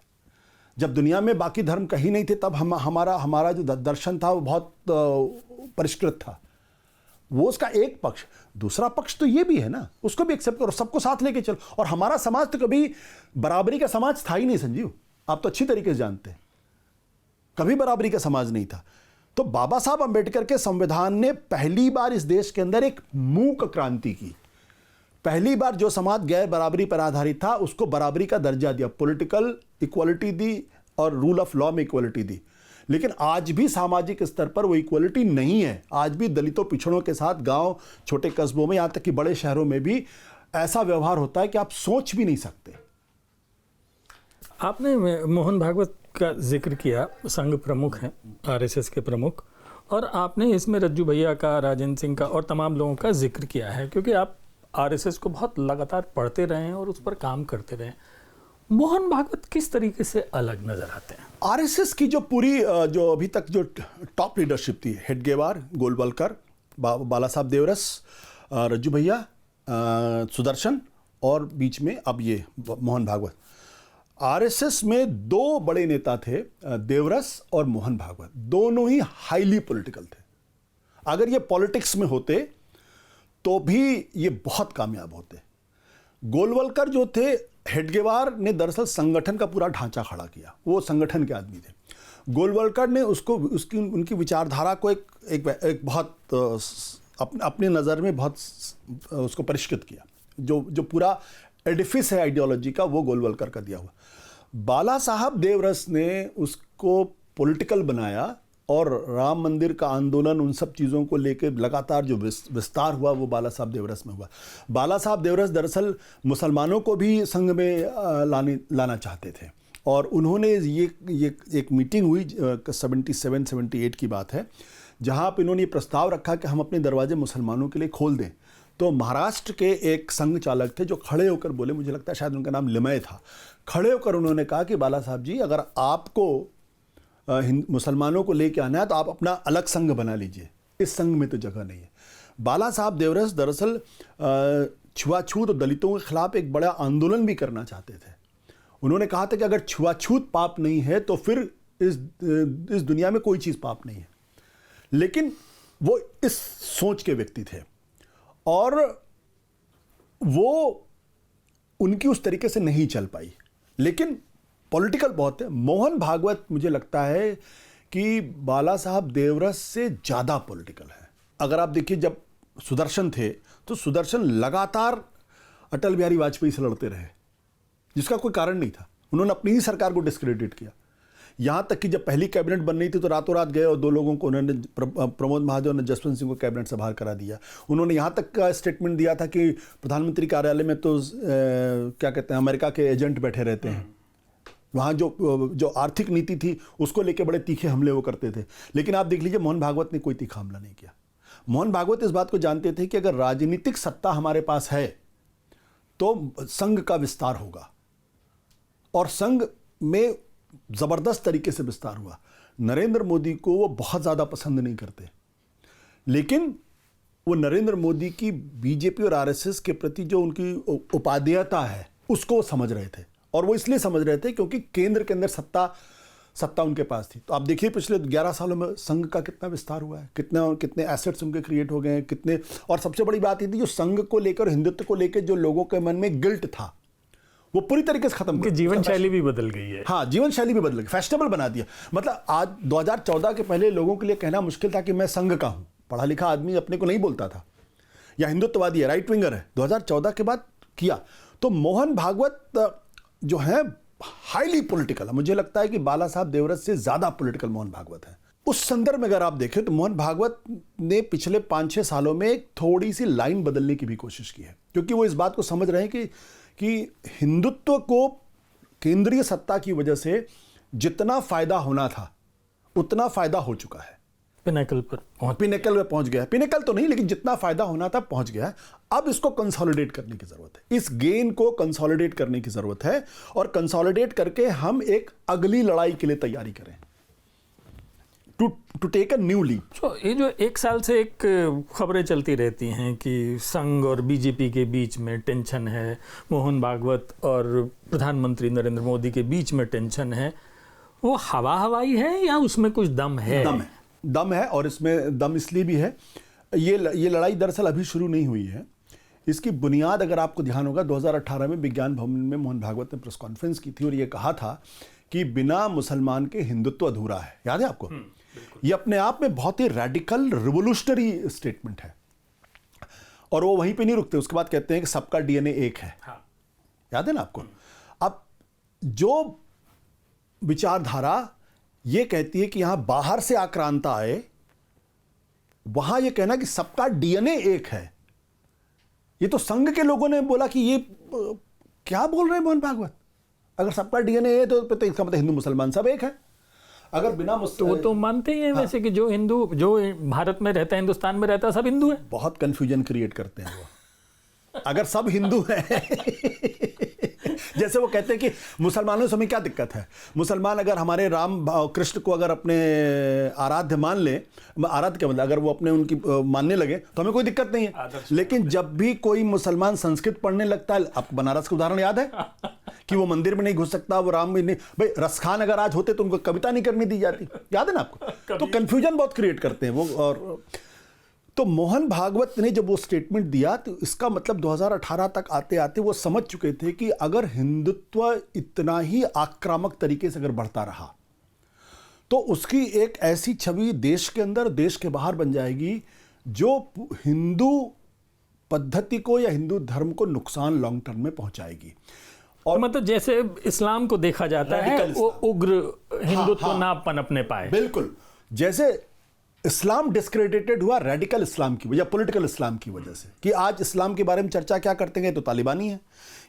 जब दुनिया में बाकी धर्म कहीं नहीं थे, तब हमारा जो दर्शन था वो बहुत परिष्कृत था। वो उसका एक पक्ष। दूसरा पक्ष तो ये भी है ना, उसको भी एक्सेप्ट करो, सबको साथ लेके चलो। और हमारा समाज तो कभी बराबरी का समाज था ही नहीं संजीव, आप तो अच्छी तरीके से जानते हैं, कभी बराबरी का समाज नहीं था। तो बाबा साहब अंबेडकर के संविधान ने पहली बार इस देश के अंदर एक मूक क्रांति की। पहली बार जो समाज गैर बराबरी पर आधारित था उसको बराबरी का दर्जा दिया, पॉलिटिकल इक्वालिटी दी और रूल ऑफ लॉ में इक्वालिटी दी। लेकिन आज भी सामाजिक स्तर पर वो इक्वालिटी नहीं है। आज भी दलितों पिछड़ों के साथ गांव, छोटे कस्बों में, यहां तक कि बड़े शहरों में भी ऐसा व्यवहार होता है कि आप सोच भी नहीं सकते। आपने मोहन भागवत का जिक्र किया, संघ प्रमुख हैं, आरएसएस के प्रमुख, और आपने इसमें रज्जू भैया का, राजेंद्र सिंह का और तमाम लोगों का जिक्र किया है क्योंकि आप आरएसएस को बहुत लगातार पढ़ते रहे हैं और उस पर काम करते रहे हैं। मोहन भागवत किस तरीके से अलग नजर आते हैं? आरएसएस की जो पूरी जो अभी तक जो टॉप लीडरशिप थी, हेडगेवार, गोलवलकर, बाला साहब देवरस, रज्जू भैया, सुदर्शन और बीच में अब ये मोहन भागवत। आरएसएस में दो बड़े नेता थे, देवरस और मोहन भागवत। दोनों ही हाईली पॉलिटिकल थे। अगर ये पॉलिटिक्स में होते तो भी ये बहुत कामयाब होते। गोलवलकर जो थे, हेडगेवार ने दरअसल संगठन का पूरा ढांचा खड़ा किया, वो संगठन के आदमी थे। गोलवलकर ने उनकी विचारधारा को एक बहुत अपनी नज़र में बहुत उसको परिष्कृत किया। जो पूरा एडिफिस है आइडियोलॉजी का, वो गोलवलकर का दिया हुआ। बाला साहब देवरस ने उसको पॉलिटिकल बनाया और राम मंदिर का आंदोलन, उन सब चीज़ों को लेकर लगातार जो विस्तार हुआ वो बाला साहब देवरस में हुआ। बाला साहब देवरस दरअसल मुसलमानों को भी संघ में लाना चाहते थे और उन्होंने ये एक मीटिंग हुई 77-78 की बात है, जहाँ पर इन्होंने ये प्रस्ताव रखा कि हम अपने दरवाजे मुसलमानों के लिए खोल दें। तो महाराष्ट्र के एक संघ चालक थे जो खड़े होकर बोले, मुझे लगता है शायद उनका नाम लिमय था, खड़े होकर उन्होंने कहा कि बाला साहब जी, अगर आपको मुसलमानों को लेके आना है तो आप अपना अलग संघ बना लीजिए, इस संघ में तो जगह नहीं है। बाला साहब देवरस दरअसल छुआछूत और दलितों के खिलाफ एक बड़ा आंदोलन भी करना चाहते थे। उन्होंने कहा था कि अगर छुआछूत पाप नहीं है तो फिर इस दुनिया में कोई चीज़ पाप नहीं है। लेकिन वो इस सोच के व्यक्ति थे और वो उनकी उस तरीके से नहीं चल पाई, लेकिन पॉलिटिकल बहुत है। मोहन भागवत मुझे लगता है कि बाला साहब देवरस से ज़्यादा पॉलिटिकल है। अगर आप देखिए, जब सुदर्शन थे तो सुदर्शन लगातार अटल बिहारी वाजपेयी से लड़ते रहे, जिसका कोई कारण नहीं था। उन्होंने अपनी ही सरकार को डिस्क्रेडिट किया। यहाँ तक कि जब पहली कैबिनेट बन रही थी तो रातों रात गए और दो लोगों को उन्होंने, प्रमोद महादेव ने जसवंत सिंह को कैबिनेट से बाहर करा दिया। उन्होंने यहाँ तक का स्टेटमेंट दिया था कि प्रधानमंत्री कार्यालय में तो क्या कहते हैं, अमेरिका के एजेंट बैठे रहते हैं। वहाँ जो आर्थिक नीति थी उसको लेके बड़े तीखे हमले वो करते थे। लेकिन आप देख लीजिए, मोहन भागवत ने कोई तीखा हमला नहीं किया। मोहन भागवत इस बात को जानते थे कि अगर राजनीतिक सत्ता हमारे पास है तो संघ का विस्तार होगा, और संघ में ज़बरदस्त तरीके से विस्तार हुआ। नरेंद्र मोदी को वो बहुत ज़्यादा पसंद नहीं करते, लेकिन वो नरेंद्र मोदी की बीजेपी और आरएसएस के प्रति जो उनकी उपादेयता है उसको वो समझ रहे थे। और वो इसलिए समझ रहे थे क्योंकि केंद्र के अंदर सत्ता उनके पास थी। तो आप देखिए पिछले 11 सालों में संघ का कितना विस्तार हुआ है, कितने एसेट्स उनके क्रिएट हो गए हैं, कितने। और सबसे बड़ी बात ये थी, जो संघ को लेकर, हिंदुत्व को लेकर जो लोगों के मन में गिल्ट था वो पूरी तरीके से खत्म कर। जीवन शैली भी बदल गई है। हाँ, जीवन शैली भी बदल गई, फैशनेबल बना दिया। मतलब आज 2014 के पहले लोगों के लिए कहना मुश्किल था कि मैं संघ का हूँ। पढ़ा लिखा आदमी अपने को नहीं बोलता था, या हिंदुत्ववादी है, राइट विंगर है। 2014 के बाद किया। तो मोहन भागवत जो है हाईली पॉलिटिकल है। मुझे लगता है कि बाला साहब देवरस से ज़्यादा पॉलिटिकल मोहन भागवत है। उस संदर्भ में अगर आप देखें तो मोहन भागवत ने पिछले 5-6 सालों में एक थोड़ी सी लाइन बदलने की भी कोशिश की है, क्योंकि वो इस बात को समझ रहे हैं कि हिंदुत्व को केंद्रीय सत्ता की वजह से जितना फायदा होना था उतना फायदा हो चुका है। पिनेकल पे पहुंच गया है। पिनेकल तो नहीं, लेकिन जितना फायदा होना था पहुंच गया है। अब इसको कंसोलिडेट करने की जरूरत है। इस गेन को कंसोलिडेट करने की जरूरत है, और कंसोलिडेट करके हम एक अगली लड़ाई के लिए तैयारी करें, to take a new leap. तो ये जो एक साल से एक खबरें चलती रहती हैं कि संघ और बीजेपी के बीच में टेंशन है, मोहन भागवत और प्रधानमंत्री नरेंद्र मोदी के बीच में टेंशन है, वो हवाई है या उसमें कुछ दम है? दम है, और इसमें दम इसलिए भी है, ये लड़ाई दरअसल अभी शुरू नहीं हुई है। इसकी बुनियाद, अगर आपको ध्यान होगा, 2018 में विज्ञान भवन में मोहन भागवत ने प्रेस कॉन्फ्रेंस की थी और ये कहा था कि बिना मुसलमान के हिंदुत्व अधूरा है। याद है आपको? ये अपने आप में बहुत ही रेडिकल रिवोल्यूशनरी स्टेटमेंट है। और वो वहीं पे नहीं रुकते, उसके बाद कहते हैं कि सबका डीएनए एक है। हाँ। याद है ना आपको? अब जो विचारधारा ये कहती है कि यहां बाहर से आक्रांता आए, वहां ये कहना कि सबका डीएनए एक है, ये तो संघ के लोगों ने बोला कि ये क्या बोल रहे हैं मोहन भागवत? अगर सबका डीएनए है तो इसका मतलब हिंदू मुसलमान सब एक है। अगर बिना तो वो तो मानते ही हैं वैसे कि जो हिंदू, जो भारत में रहता है, हिंदुस्तान में रहता है, सब हिंदू है। बहुत कंफ्यूजन क्रिएट करते हैं वो। अगर सब हिंदू हैं जैसे वो कहते हैं कि मुसलमानों से हमें क्या दिक्कत है, मुसलमान अगर हमारे राम कृष्ण को अगर अपने आराध्य मान ले, आराध्य क्या मतलब, अगर वो अपने उनकी मानने लगे तो हमें कोई दिक्कत नहीं है। लेकिन जब भी कोई मुसलमान संस्कृत पढ़ने लगता है, आपको बनारस का उदाहरण याद है कि वो मंदिर में नहीं घुस सकता, वो राम भी नहीं, भाई रस खान अगर आज होते तो उनको कविता नहीं करने दी जाती, याद है ना आपको? तो कंफ्यूजन बहुत क्रिएट करते हैं वो। और तो मोहन भागवत ने जब वो स्टेटमेंट दिया तो इसका मतलब 2018 तक आते आते वो समझ चुके थे कि अगर हिंदुत्व इतना ही आक्रामक तरीके से अगर बढ़ता रहा तो उसकी एक ऐसी छवि देश के अंदर, देश के बाहर बन जाएगी जो हिंदू पद्धति को या हिंदू धर्म को नुकसान लॉन्ग टर्म में पहुंचाएगी। और मतलब जैसे इस्लाम को देखा जाता है, वो उग्र हिंदुत्व ना पनपने पाए। बिल्कुल, जैसे इस्लाम डिस्क्रेडिटेड हुआ रेडिकल इस्लाम की वजह, पॉलिटिकल इस्लाम की वजह से, कि आज इस्लाम के बारे में चर्चा क्या करते हैं, ये तो तालिबानी है,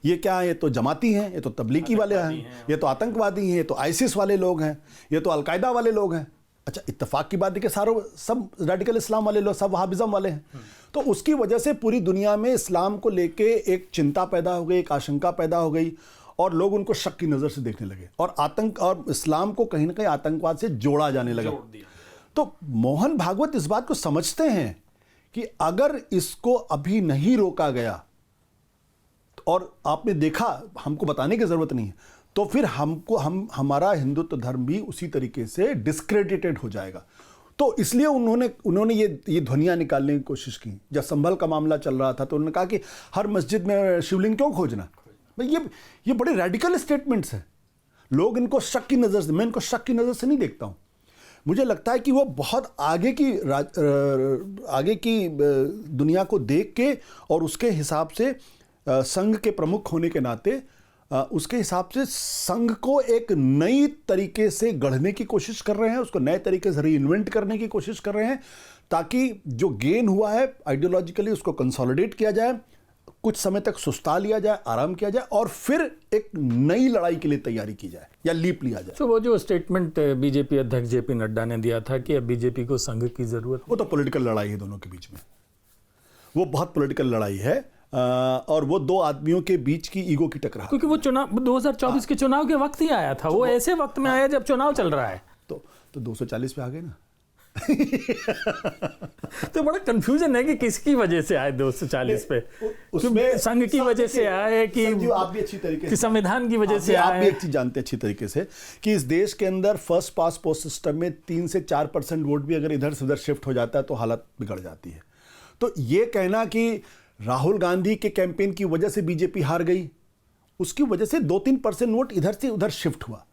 ये क्या है, ये तो जमाती हैं, ये तो तबलीगी वाले हैं, ये तो आतंकवादी हैं, ये तो आईसिस वाले लोग हैं, ये तो अलकायदा वाले लोग हैं। अच्छा, इत्तेफाक की बात है कि सारों सब रेडिकल इस्लाम वाले लोग सब वहाबिज्म वाले हैं। तो उसकी वजह से पूरी दुनिया में इस्लाम को लेके एक चिंता पैदा हो गई, एक आशंका पैदा हो गई और लोग उनको शक की नज़र से देखने लगे और आतंक और इस्लाम को कहीं ना कहीं आतंकवाद से जोड़ा जाने लगा। तो मोहन भागवत इस बात को समझते हैं कि अगर इसको अभी नहीं रोका गया, और आपने देखा, हमको बताने की जरूरत नहीं है, तो फिर हमारा हिंदुत्व धर्म भी उसी तरीके से डिस्क्रेडिटेड हो जाएगा। तो इसलिए उन्होंने ये ध्वनियां निकालने की कोशिश की। जब संभल का मामला चल रहा था तो उन्होंने कहा कि हर मस्जिद में शिवलिंग क्यों खोजना। ये बड़े रेडिकल स्टेटमेंट्स हैं। लोग इनको शक की नज़र से, मैं इनको शक की नज़र से नहीं देखता हूँ। मुझे लगता है कि वो बहुत आगे की दुनिया को देख के और उसके हिसाब से संघ के प्रमुख होने के नाते उसके हिसाब से संघ को एक नई तरीके से गढ़ने की कोशिश कर रहे हैं, उसको नए तरीके से रीइन्वेंट करने की कोशिश कर रहे हैं, ताकि जो गेन हुआ है आइडियोलॉजिकली उसको कंसोलिडेट किया जाए, कुछ समय तक सुस्ता लिया जाए, आराम किया जाए और फिर एक नई लड़ाई के लिए तैयारी की जाए या लीप लिया जाए। तो वो जो स्टेटमेंट बीजेपी अध्यक्ष जेपी नड्डा ने दिया था कि अब बीजेपी को संघ की जरूरत, वो तो पॉलिटिकल लड़ाई है दोनों के बीच में, वो बहुत पॉलिटिकल लड़ाई है और वो दो आदमियों के बीच की ईगो की टकरार, क्योंकि वो चुनाव 2024 के चुनाव के वक्त ही आया था। वो ऐसे वक्त में आया जब चुनाव चल रहा है। तो 240 पे आ गए ना। तो बड़ा कंफ्यूजन है कि किसकी वजह से आए 240 पे, उसमें संघ की वजह से आए कि आप भी अच्छी तरीके से, संविधान की वजह से आए। आप भी एक चीज जानते हैं अच्छी तरीके से कि इस देश के अंदर फर्स्ट पास पोस्ट सिस्टम में 3 से 4% वोट भी अगर इधर से उधर शिफ्ट हो जाता है तो हालत बिगड़ जाती है। तो ये कहना कि राहुल गांधी के कैंपेन की वजह से बीजेपी हार गई, उसकी वजह से 2-3% वोट इधर से उधर शिफ्ट हुआ।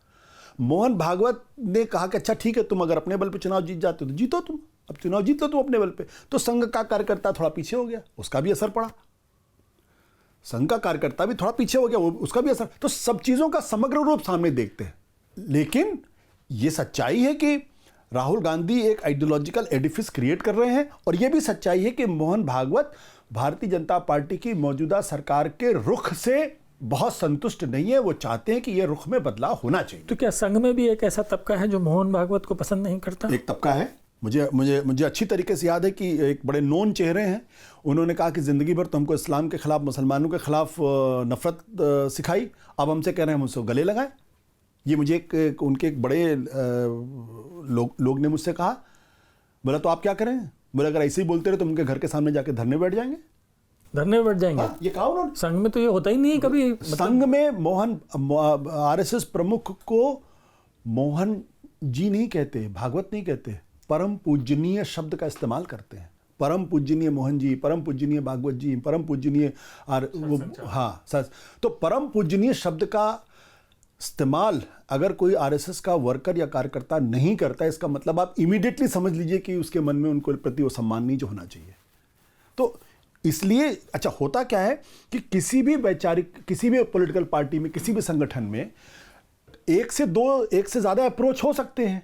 मोहन भागवत ने कहा कि अच्छा ठीक है, तुम अगर अपने बल पे चुनाव जीत जाते हो तो जीतो, तुम अब चुनाव जीत लो तुम अपने बल पे। तो संघ का कार्यकर्ता थोड़ा पीछे हो गया, उसका भी असर पड़ा। संघ का कार्यकर्ता भी थोड़ा पीछे हो गया, उसका भी असर। तो सब चीजों का समग्र रूप सामने देखते हैं। लेकिन ये सच्चाई है कि राहुल गांधी एक आइडियोलॉजिकल एडिफिस क्रिएट कर रहे हैं और यह भी सच्चाई है कि मोहन भागवत भारतीय जनता पार्टी की मौजूदा सरकार के रुख से बहुत संतुष्ट नहीं है। वो चाहते हैं कि यह रुख में बदलाव होना चाहिए। तो क्या संघ में भी एक ऐसा तबका है जो मोहन भागवत को पसंद नहीं करता? एक तबका है, मुझे अच्छी तरीके से याद है कि एक बड़े नोन चेहरे हैं, उन्होंने कहा कि जिंदगी भर तो हमको इस्लाम के खिलाफ, मुसलमानों के खिलाफ नफरत सिखाई, अब हमसे कह रहे हैं हम उसको गले लगाएं। ये मुझे उनके एक बड़े लोग ने मुझसे कहा। बोला तो आप क्या करें? बोला अगर ऐसे ही बोलते रहे तो उनके घर के सामने जाके धरने बैठ जाएंगे। धरने बैठ जाएंगे? ये कहा उन्होंने। संघ में तो ये होता ही नहीं कभी। संघ में मोहन आरएसएस प्रमुख को मोहन जी नहीं कहते, भागवत नहीं कहते, परम पूजनीय शब्द का इस्तेमाल करते हैं। परम पूजनीय मोहन जी, परम पूजनीय भागवत जी, परम पूजनीय हाँ सच। तो परम पूजनीय शब्द का इस्तेमाल अगर कोई आरएसएस का वर्कर या कार्यकर्ता नहीं करता, इसका मतलब आप इमीडिएटली समझ लीजिए कि उसके मन में उनको प्रति वो सम्मान नहीं जो होना चाहिए। तो इसलिए अच्छा होता क्या है कि किसी भी पॉलिटिकल पार्टी में, किसी भी संगठन में एक से ज़्यादा अप्रोच हो सकते हैं।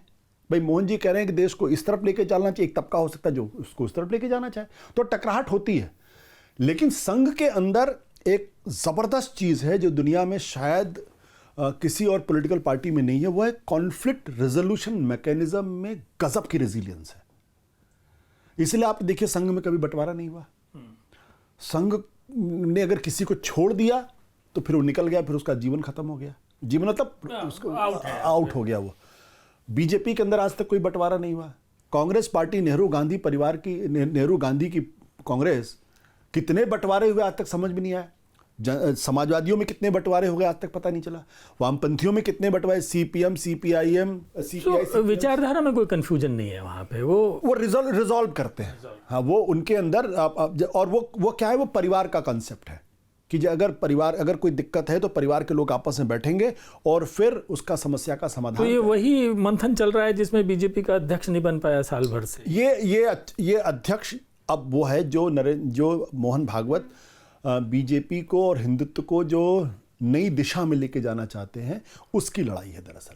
भाई मोहन जी कह रहे हैं कि देश को इस तरफ लेके चलना चाहिए, एक तबका हो सकता है जो उसको उस तरफ लेके जाना चाहे, तो टकराहट होती है। लेकिन संघ के अंदर एक ज़बरदस्त चीज़ है जो दुनिया में शायद किसी और पॉलिटिकल पार्टी में नहीं है, वो है कॉन्फ्लिक्ट रेजोल्यूशन मैकेनिज्म में गजब की रेजिलियंस है। इसलिए आप देखिए संघ में कभी बंटवारा नहीं हुआ। संघ ने अगर किसी को छोड़ दिया तो फिर वो निकल गया, फिर उसका जीवन खत्म हो गया, जीवन मतलब उसको आउट हो गया वो। बीजेपी के अंदर आज तक कोई बंटवारा नहीं हुआ। कांग्रेस पार्टी, नेहरू गांधी की कांग्रेस, कितने बंटवारे हुए आज तक समझ में नहीं आया। समाजवादियों में कितने बंटवारे हो गए आज तक पता नहीं चला। वामपंथियों में कितने बंटवारे, सीपीएम, सीपीआईएम, सीपीआई, विचारधारा में कोई कंफ्यूजन नहीं है वहां पे, वो रिजॉल्व करते हैं। हाँ, वो उनके अंदर और वो क्या है, वो परिवार का कॉन्सेप्ट है कि अगर कोई दिक्कत है तो परिवार के लोग आपस में बैठेंगे और फिर उसका समस्या का समाधान। तो ये वही मंथन चल रहा है जिसमें बीजेपी का अध्यक्ष नहीं बन पाया साल भर से। ये अध्यक्ष अब वो है जो मोहन भागवत बीजेपी को और हिंदुत्व को जो नई दिशा में लेके जाना चाहते हैं, उसकी लड़ाई है दरअसल।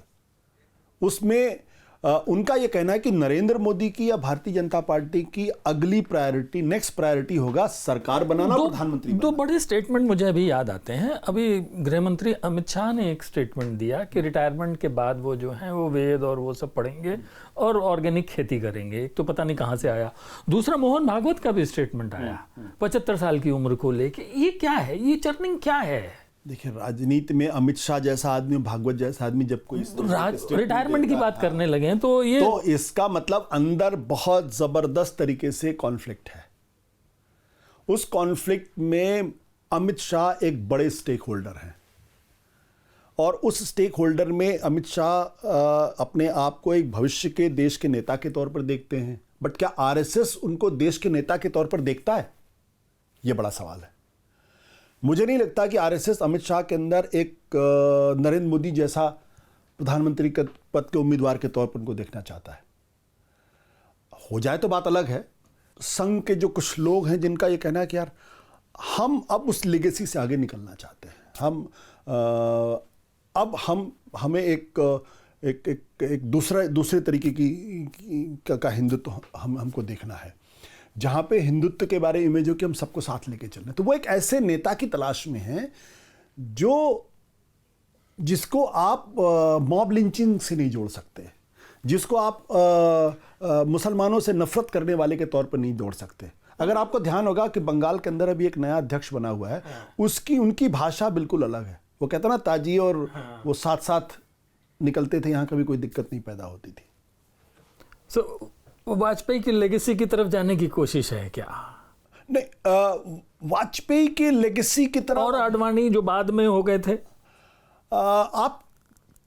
उसमें उनका यह कहना है कि नरेंद्र मोदी की या भारतीय जनता पार्टी की अगली प्रायोरिटी, नेक्स्ट प्रायोरिटी होगा सरकार बनाना, प्रधानमंत्री बनाना। दो बड़े स्टेटमेंट मुझे अभी याद आते हैं। अभी गृह मंत्री अमित शाह ने एक स्टेटमेंट दिया कि रिटायरमेंट के बाद वो जो हैं वो वेद और वो सब पढ़ेंगे और ऑर्गेनिक खेती करेंगे। एक तो पता नहीं कहाँ से आया, दूसरा मोहन भागवत का भी स्टेटमेंट आया 75 साल की उम्र को लेके। ये क्या है, ये टर्निंग क्या है? देखिए, राजनीति में अमित शाह जैसा आदमी, भागवत जैसा आदमी जब कोई रिटायरमेंट की बात करने लगे हैं तो इसका मतलब अंदर बहुत जबरदस्त तरीके से कॉन्फ्लिक्ट है। उस कॉन्फ्लिक्ट में अमित शाह एक बड़े स्टेक होल्डर हैं और उस स्टेक होल्डर में अमित शाह अपने आप को एक भविष्य के देश के नेता के तौर पर देखते हैं। बट क्या आरएसएस उनको देश के नेता के तौर पर देखता है? यह बड़ा सवाल है। मुझे नहीं लगता कि आरएसएस अमित शाह के अंदर एक नरेंद्र मोदी जैसा प्रधानमंत्री के पद के उम्मीदवार के तौर पर उनको देखना चाहता है। हो जाए तो बात अलग है। संघ के जो कुछ लोग हैं जिनका ये कहना है कि यार हम अब उस लेगेसी से आगे निकलना चाहते हैं, हमें एक दूसरे तरीके का हिंदुत्व हमको देखना है, जहाँ पे हिंदुत्व के बारे में इमेज हो कि हम सबको साथ लेके चल रहे हैं। तो वो एक ऐसे नेता की तलाश में है जिसको आप मॉब लिंचिंग से नहीं जोड़ सकते, जिसको आप मुसलमानों से नफरत करने वाले के तौर पर नहीं जोड़ सकते। अगर आपको ध्यान होगा कि बंगाल के अंदर अभी एक नया अध्यक्ष बना हुआ है, उनकी भाषा बिल्कुल अलग है। वो कहता ना ताजी और वो साथ साथ निकलते थे, यहाँ कभी कोई दिक्कत नहीं पैदा होती थी। सो वाजपेयी की लेगेसी की तरफ जाने की कोशिश है क्या? नहीं, वाजपेयी की लेगेसी की तरफ, और आडवाणी जो बाद में हो गए थे, आप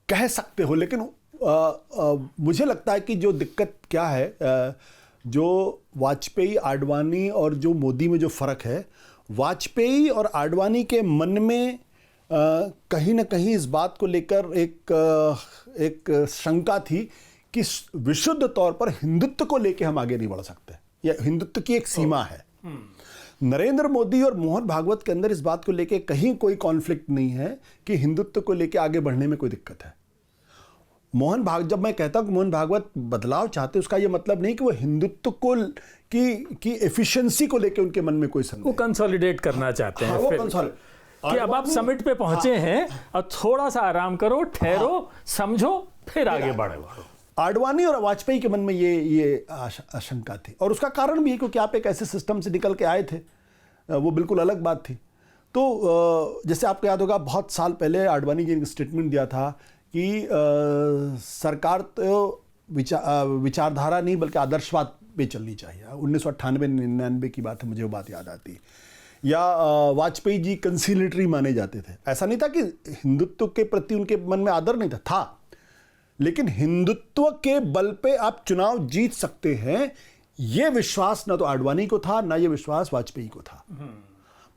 कह सकते हो। लेकिन मुझे लगता है कि जो दिक्कत क्या है, जो वाजपेयी, आडवाणी और जो मोदी में जो फर्क है, वाजपेयी और आडवाणी के मन में कहीं ना कहीं इस बात को लेकर एक शंका थी कि विशुद्ध तौर पर हिंदुत्व को लेकर हम आगे नहीं बढ़ सकते, या हिंदुत्व की एक सीमा है। नरेंद्र मोदी और मोहन भागवत के अंदर इस बात को लेकर कहीं कोई कॉन्फ्लिक्ट नहीं है कि हिंदुत्व को लेकर आगे बढ़ने में कोई दिक्कत है। जब मैं कहता हूं कि मोहन भागवत बदलाव चाहते, उसका यह मतलब नहीं कि वो हिंदुत्व को की एफिशिएंसी को लेकर उनके मन में कोई संदेह, वो कंसोलिडेट करना चाहते हैं। कि अब आप समिट पे पहुंचे हैं, अब थोड़ा सा आराम करो, ठहरो, समझो, फिर आगे बढ़ो। आडवाणी और वाजपेयी के मन में ये आशंका थी, और उसका कारण भी है क्योंकि आप एक ऐसे सिस्टम से निकल के आए थे, वो बिल्कुल अलग बात थी। तो जैसे आपको याद होगा, बहुत साल पहले आडवाणी जी ने स्टेटमेंट दिया था कि सरकार तो विचारधारा नहीं बल्कि आदर्शवाद पे चलनी चाहिए। 1998-99 की बात है, मुझे वो बात याद आती है। या वाजपेयी जी कंसीलिटरी माने जाते थे। ऐसा नहीं था कि हिंदुत्व के प्रति उनके मन में आदर नहीं था, लेकिन हिंदुत्व के बल पे आप चुनाव जीत सकते हैं, यह विश्वास ना तो आडवाणी को था, ना ये विश्वास वाजपेयी को था।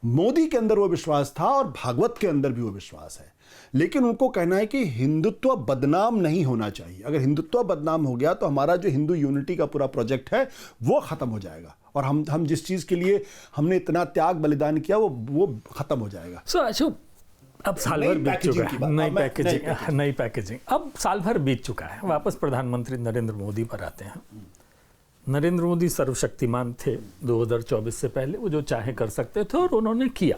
मोदी के अंदर वो विश्वास था और भागवत के अंदर भी वो विश्वास है, लेकिन उनको कहना है कि हिंदुत्व बदनाम नहीं होना चाहिए। अगर हिंदुत्व बदनाम हो गया तो हमारा जो हिंदू यूनिटी का पूरा प्रोजेक्ट है वो खत्म हो जाएगा, और हम जिस चीज के लिए हमने इतना त्याग बलिदान किया वो खत्म हो जाएगा। सो अशोक, अब साल भर बीत चुका है, नई पैकेजिंग अब साल भर बीत चुका है। वापस प्रधानमंत्री नरेंद्र मोदी पर आते हैं। नरेंद्र मोदी सर्वशक्तिमान थे 2024 से पहले, वो जो चाहे कर सकते थे और उन्होंने किया।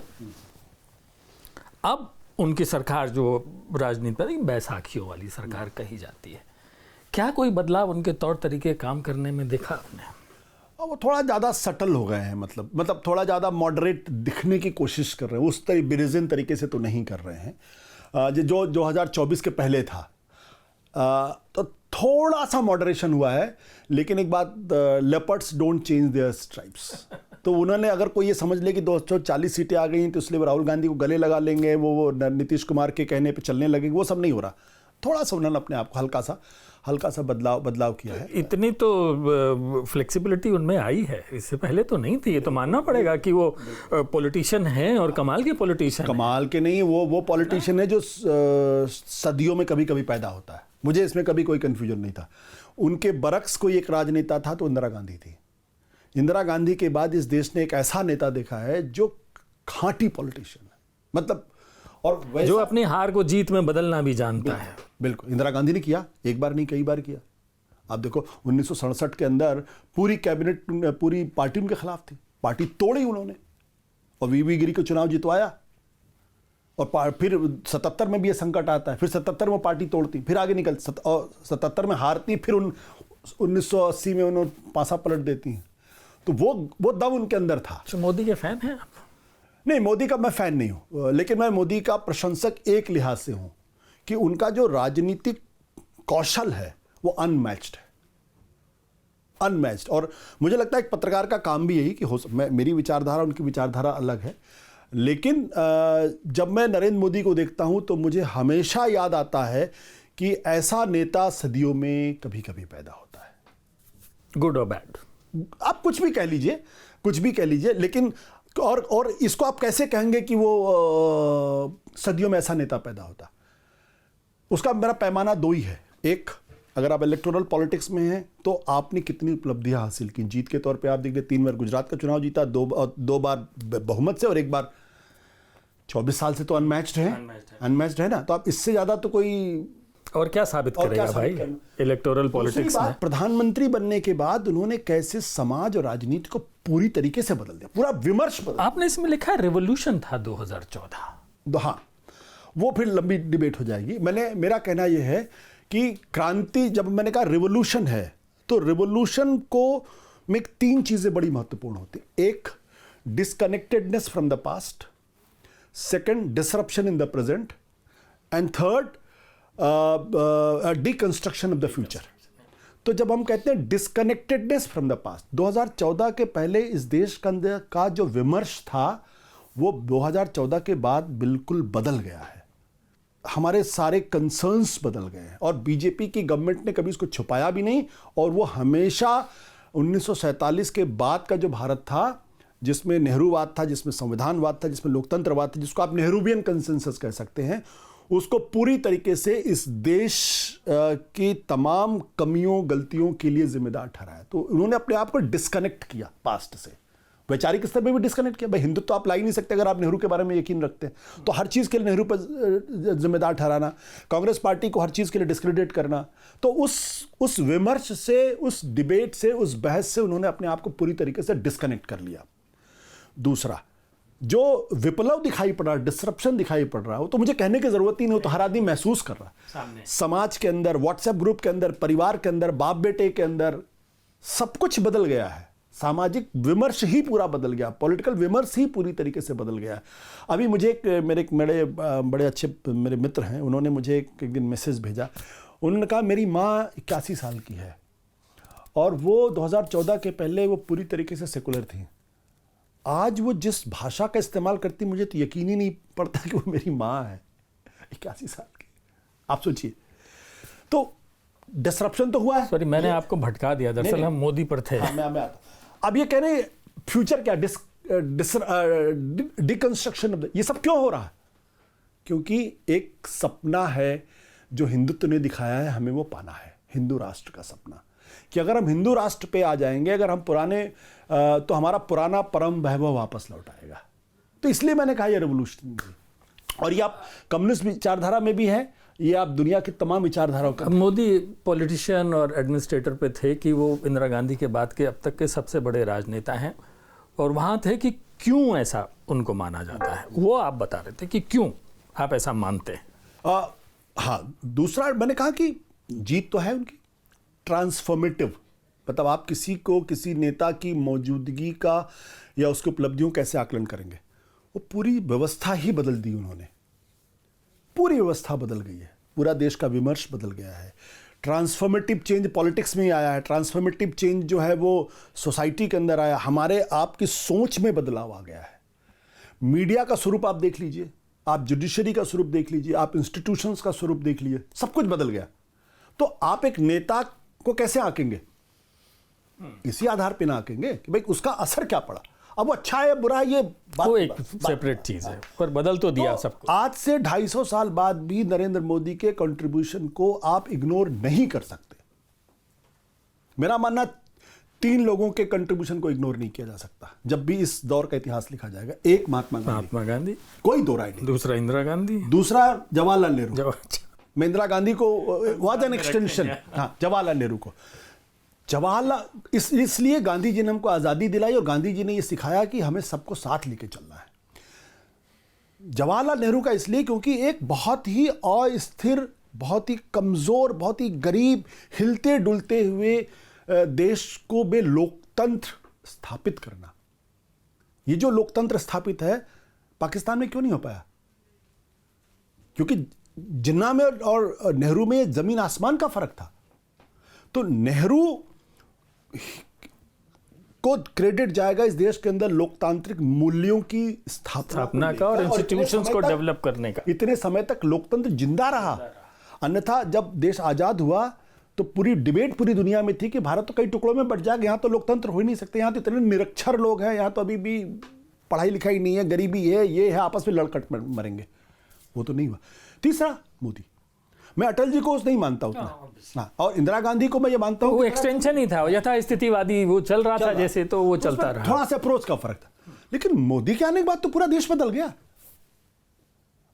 अब उनकी सरकार जो राजनीति में बैसाखियों वाली सरकार कही जाती है, क्या कोई बदलाव उनके तौर तरीके काम करने में देखा आपने? वो थोड़ा ज़्यादा सटल हो गए हैं, मतलब थोड़ा ज़्यादा मॉडरेट दिखने की कोशिश कर रहे हैं, उस ब्रेज़न तरीके से तो नहीं कर रहे हैं जो 2024 के पहले था। तो थोड़ा सा मॉडरेशन हुआ है, लेकिन एक बात, leopards don't change their stripes. तो उन्होंने अगर कोई ये समझ ले कि 240 सीटें आ गई हैं तो इसलिए राहुल गांधी को गले लगा लेंगे, वो नीतीश कुमार के कहने पे चलने लगेंगे, वो सब नहीं हो रहा। थोड़ा सा उन्होंने अपने आप को हल्का सा बदलाव किया है। इतनी तो फ्लेक्सिबिलिटी उनमें आई है, इससे पहले तो नहीं थी। ये तो मानना पड़ेगा कि वो पॉलिटिशियन हैं, और कमाल के पॉलिटिशियन। कमाल के नहीं, वो पॉलिटिशियन है जो सदियों में कभी कभी पैदा होता है। मुझे इसमें कभी कोई कन्फ्यूजन नहीं था। उनके बरक्स कोई एक राजनेता था तो इंदिरा गांधी थी। इंदिरा गांधी के बाद इस देश ने एक ऐसा नेता देखा है जो खांटी पॉलिटिशियन है, मतलब, और जो अपनी हार को जीत में बदलना भी जानता है। बिल्कुल, इंदिरा गांधी ने किया, एक बार नहीं कई बार किया। आप देखो 1967 के अंदर पूरी कैबिनेट, पूरी पार्टी उनके खिलाफ थी, पार्टी तोड़ी उन्होंने और वीवी गिरी को चुनाव जितवाया। और फिर 77 में भी ये संकट आता है, फिर 77 में पार्टी तोड़ती, फिर आगे निकल, 77 में हारती, फिर 1980 में उन्होंने पासा पलट देती हैं। तो वो दम उनके अंदर था। तो मोदी के फैन हैं आप? नहीं, मोदी का मैं फैन नहीं हूं, लेकिन मैं मोदी का प्रशंसक एक लिहाज से हूं कि उनका जो राजनीतिक कौशल है वो अनमैच्ड है, अनमैच्ड। और मुझे लगता है एक पत्रकार का काम भी यही कि मेरी विचारधारा उनकी विचारधारा अलग है, लेकिन जब मैं नरेंद्र मोदी को देखता हूं तो मुझे हमेशा याद आता है कि ऐसा नेता सदियों में कभी कभी पैदा होता है। गुड और बैड, आप कुछ भी कह लीजिए, लेकिन और इसको आप कैसे कहेंगे कि वो सदियों में ऐसा नेता पैदा होता? उसका मेरा पैमाना दो ही है। एक, अगर आप इलेक्टोरल पॉलिटिक्स में हैं तो आपने कितनी उपलब्धियां हासिल की। जीत के तौर पे आप देखिए 3 बार गुजरात का चुनाव जीता, दो बार बहुमत से, और एक बार 24 साल से तो अनमैच्ड है ना। तो आप इससे ज्यादा तो कोई और क्या साबित करेगा भाई इलेक्टोरल पॉलिटिक्स में? प्रधानमंत्री बनने के बाद उन्होंने कैसे समाज और राजनीति को पूरी तरीके से बदल दिया, पूरा विमर्श बदल। आपने इसमें लिखा है रिवॉल्यूशन था 2014। हाँ, वो फिर लंबी डिबेट हो जाएगी। मेरा कहना यह है कि क्रांति, जब मैंने कहा रिवॉल्यूशन है, तो रिवॉल्यूशन को में 3 चीजें बड़ी महत्वपूर्ण होती है। एक, disconnectedness from the past, second, disruption in the present, and third, deconstruction of the future. तो जब हम कहते हैं डिस्कनेक्टेडनेस फ्रॉम द पास्ट, 2014 के पहले इस देश के अंदर का जो विमर्श था वो 2014 के बाद बिल्कुल बदल गया है। हमारे सारे कंसर्न्स बदल गए हैं, और बीजेपी की गवर्नमेंट ने कभी इसको छुपाया भी नहीं। और वो हमेशा 1947 के बाद का जो भारत था, जिसमें नेहरूवाद था, जिसमें संविधानवाद था, जिसमें लोकतंत्रवाद था, जिसको आप नेहरूवियन कंसेंसस कह सकते हैं, उसको पूरी तरीके से इस देश की तमाम कमियों गलतियों के लिए जिम्मेदार ठहराया। तो उन्होंने अपने आप को डिस्कनेक्ट किया पास्ट से, वैचारिक स्तर पर भी डिस्कनेक्ट किया। भाई, हिंदुत्व तो आप ला ही नहीं सकते अगर आप नेहरू के बारे में यकीन रखते हैं। तो हर चीज़ के लिए नेहरू पर जिम्मेदार ठहराना, कांग्रेस पार्टी को हर चीज़ के लिए डिस्क्रेडिट करना, तो उस विमर्श से, उस डिबेट से, उस बहस से उन्होंने अपने आप को पूरी तरीके से डिस्कनेक्ट कर लिया। दूसरा, जो विप्लव दिखाई पड़ रहा, डिसरप्शन दिखाई पड़ रहा हो, तो मुझे कहने की जरूरत ही नहीं हो, तो हर आदमी महसूस कर रहा है। समाज के अंदर, व्हाट्सएप ग्रुप के अंदर, परिवार के अंदर, बाप बेटे के अंदर, सब कुछ बदल गया है। सामाजिक विमर्श ही पूरा बदल गया, पॉलिटिकल विमर्श ही पूरी तरीके से बदल गया। अभी मुझे मेरे बड़े अच्छे मेरे मित्र हैं, उन्होंने मुझे एक दिन मैसेज भेजा। उन्होंने कहा मेरी माँ 81 साल की है और वो 2014 के पहले वो पूरी तरीके से सेकुलर थी। आज वो जिस भाषा का इस्तेमाल करती, मुझे तो यकीन ही नहीं पड़ता कि वो मेरी माँ है, 81 साल की। आप सोचिए, तो डिसरप्शन तो हुआ है। सॉरी, मैंने आपको भटका दिया, दरअसल हम मोदी पर थे। हाँ, मैं आता। अब ये कह रहे फ्यूचर क्या, डिकंस्ट्रक्शन, ये सब क्यों हो रहा है? क्योंकि एक सपना है जो हिंदुत्व ने दिखाया है, हमें वो पाना है, हिंदू राष्ट्र का सपना, कि अगर हम हिंदू राष्ट्र पे आ जाएंगे, अगर हम पुराने तो हमारा पुराना परम वैभव वापस लौट आएगा। तो इसलिए मैंने कहा ये रेवोल्यूशन, और ये आप कम्युनिस्ट विचारधारा में भी है, ये आप दुनिया की तमाम विचारधाराओं का। मोदी पॉलिटिशियन और एडमिनिस्ट्रेटर पे थे कि वो इंदिरा गांधी के बाद के अब तक के सबसे बड़े राजनेता हैं, और वहाँ थे कि क्यों ऐसा उनको माना जाता है, वो आप बता रहे थे कि क्यों आप ऐसा मानते हैं। हाँ, दूसरा मैंने कहा कि जीत तो है उनकी ट्रांसफॉर्मेटिव, मतलब आप किसी को, किसी नेता की मौजूदगी का या उसकी उपलब्धियों कैसे आकलन करेंगे? वो पूरी व्यवस्था ही बदल दी उन्होंने, पूरी व्यवस्था बदल गई है, पूरा देश का विमर्श बदल गया है। ट्रांसफॉर्मेटिव चेंज पॉलिटिक्स में ही आया है, ट्रांसफॉर्मेटिव चेंज जो है वो सोसाइटी के अंदर आया, हमारे आपकी सोच में बदलाव आ गया है। मीडिया का स्वरूप आप देख लीजिए, आप जुडिशरी का स्वरूप देख लीजिए, आप इंस्टीट्यूशंस का स्वरूप देख लीजिए, सब कुछ बदल गया। तो आप एक नेता को कैसे आंकेंगे? इसी आधार पे ना आंकेंगे कि भाई उसका असर क्या पड़ा, अब वो अच्छा है बुरा है, ये बात वो एक सेपरेट चीज है, पर बदल तो दिया सबको। आज से 250 साल बाद भी नरेंद्र मोदी के कंट्रीब्यूशन को आप इग्नोर नहीं कर सकते। मेरा मानना 3 लोगों के कंट्रीब्यूशन को इग्नोर नहीं किया जा सकता जब भी इस दौर का इतिहास लिखा जाएगा। एक महात्मा गांधी, कोई दो राय नहीं। दूसरा इंदिरा गांधी, दूसरा जवाहरलाल नेहरू। मैं इंदिरा गांधी को वाज एन एक्सटेंशन, हाँ, जवाहरलाल नेहरू को। जवाहरलाल इसलिए गांधी जी ने हमको आज़ादी दिलाई, और गांधी जी ने ये सिखाया कि हमें सबको साथ लेके चलना है। जवाहरलाल नेहरू का इसलिए क्योंकि एक बहुत ही अस्थिर, बहुत ही कमज़ोर, बहुत ही गरीब, हिलते डुलते हुए देश को बे लोकतंत्र स्थापित करना, ये जो लोकतंत्र स्थापित है पाकिस्तान में क्यों नहीं हो पाया? क्योंकि जिन्ना में और नेहरू में जमीन आसमान का फर्क था। तो नेहरू को क्रेडिट जाएगा इस देश के अंदर लोकतांत्रिक मूल्यों की स्थापना का और इंस्टीट्यूशंस को डेवलप करने का। इतने समय तक लोकतंत्र जिंदा रहा, अन्यथा जब देश आजाद हुआ तो पूरी डिबेट पूरी दुनिया में थी कि भारत तो कई टुकड़ों में बट जाएगा, यहाँ तो लोकतंत्र हो ही नहीं सकते, यहाँ तो इतने निरक्षर लोग हैं, यहाँ तो अभी भी पढ़ाई लिखाई नहीं है, गरीबी है, ये है, आपस में लड़कट मरेंगे। वो तो नहीं हुआ। तीसरा मोदी, मैं अटल जी को नहीं मानता उतना, हाँ, और इंदिरा गांधी को मैं ये मानता हूँ वो एक्सटेंशन ही था, यथास्थितिवादी वो चल रहा था जैसे, तो वो चलता रहा। थोड़ा सा अप्रोच का फर्क था। लेकिन मोदी के आने के बाद तो पूरा देश बदल गया।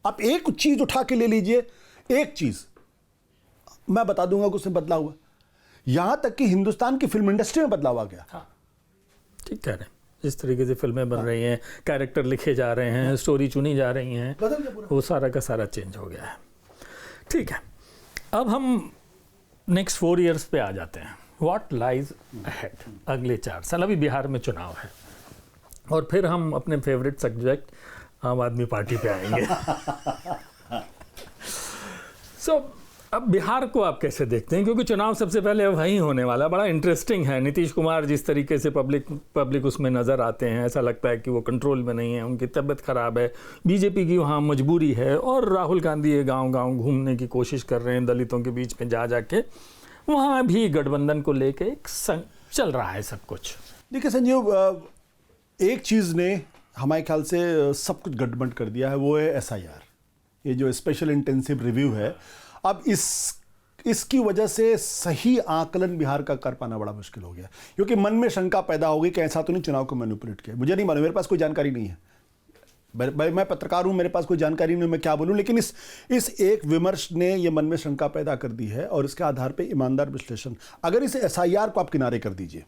आप एक चीज उठा के ले लीजिए, एक चीज मैं बता दूंगा कि उसमें बदलाव हुआ, यहां तक कि हिंदुस्तान की फिल्म इंडस्ट्री में बदलाव आ गया। हाँ, ठीक कह रहे हैं। जिस तरीके से फिल्में बन रही हैं, कैरेक्टर लिखे जा रहे हैं, स्टोरी चुनी जा रही हैं, वो सारा का सारा चेंज हो गया है। ठीक है, अब हम नेक्स्ट 4 इयर्स पे आ जाते हैं। व्हाट लाइज अहेड, अगले 4 साल। अभी बिहार में चुनाव है, और फिर हम अपने फेवरेट सब्जेक्ट आम आदमी पार्टी पे आएंगे। अब बिहार को आप कैसे देखते हैं? क्योंकि चुनाव सबसे पहले वहीं होने वाला, बड़ा इंटरेस्टिंग है। नीतीश कुमार जिस तरीके से पब्लिक उसमें नज़र आते हैं, ऐसा लगता है कि वो कंट्रोल में नहीं है, उनकी तबीयत खराब है, बीजेपी की वहाँ मजबूरी है, और राहुल गांधी ये गांव-गांव घूमने की कोशिश कर रहे हैं, दलितों के बीच में जा के, वहाँ भी गठबंधन को लेके एक चल रहा है सब कुछ। देखिए संजीव, एक चीज़ ने हमारे ख्याल से सब कुछ गड़बड़ कर दिया है, वो है SIR, ये जो स्पेशल इंटेंसिव रिव्यू है। अब इसकी वजह से सही आकलन बिहार का कर पाना बड़ा मुश्किल हो गया, क्योंकि मन में शंका पैदा हो गई कि ऐसा तो नहीं चुनाव को मैनिपुलेट किया। मुझे नहीं मालूम, मेरे पास कोई जानकारी नहीं है, मैं पत्रकार हूं, मेरे पास कोई जानकारी नहीं, मैं क्या बोलूं। लेकिन इस एक विमर्श ने ये मन में शंका पैदा कर दी है, और इसके आधार पर ईमानदार विश्लेषण, अगर इस SIR को आप किनारे कर दीजिए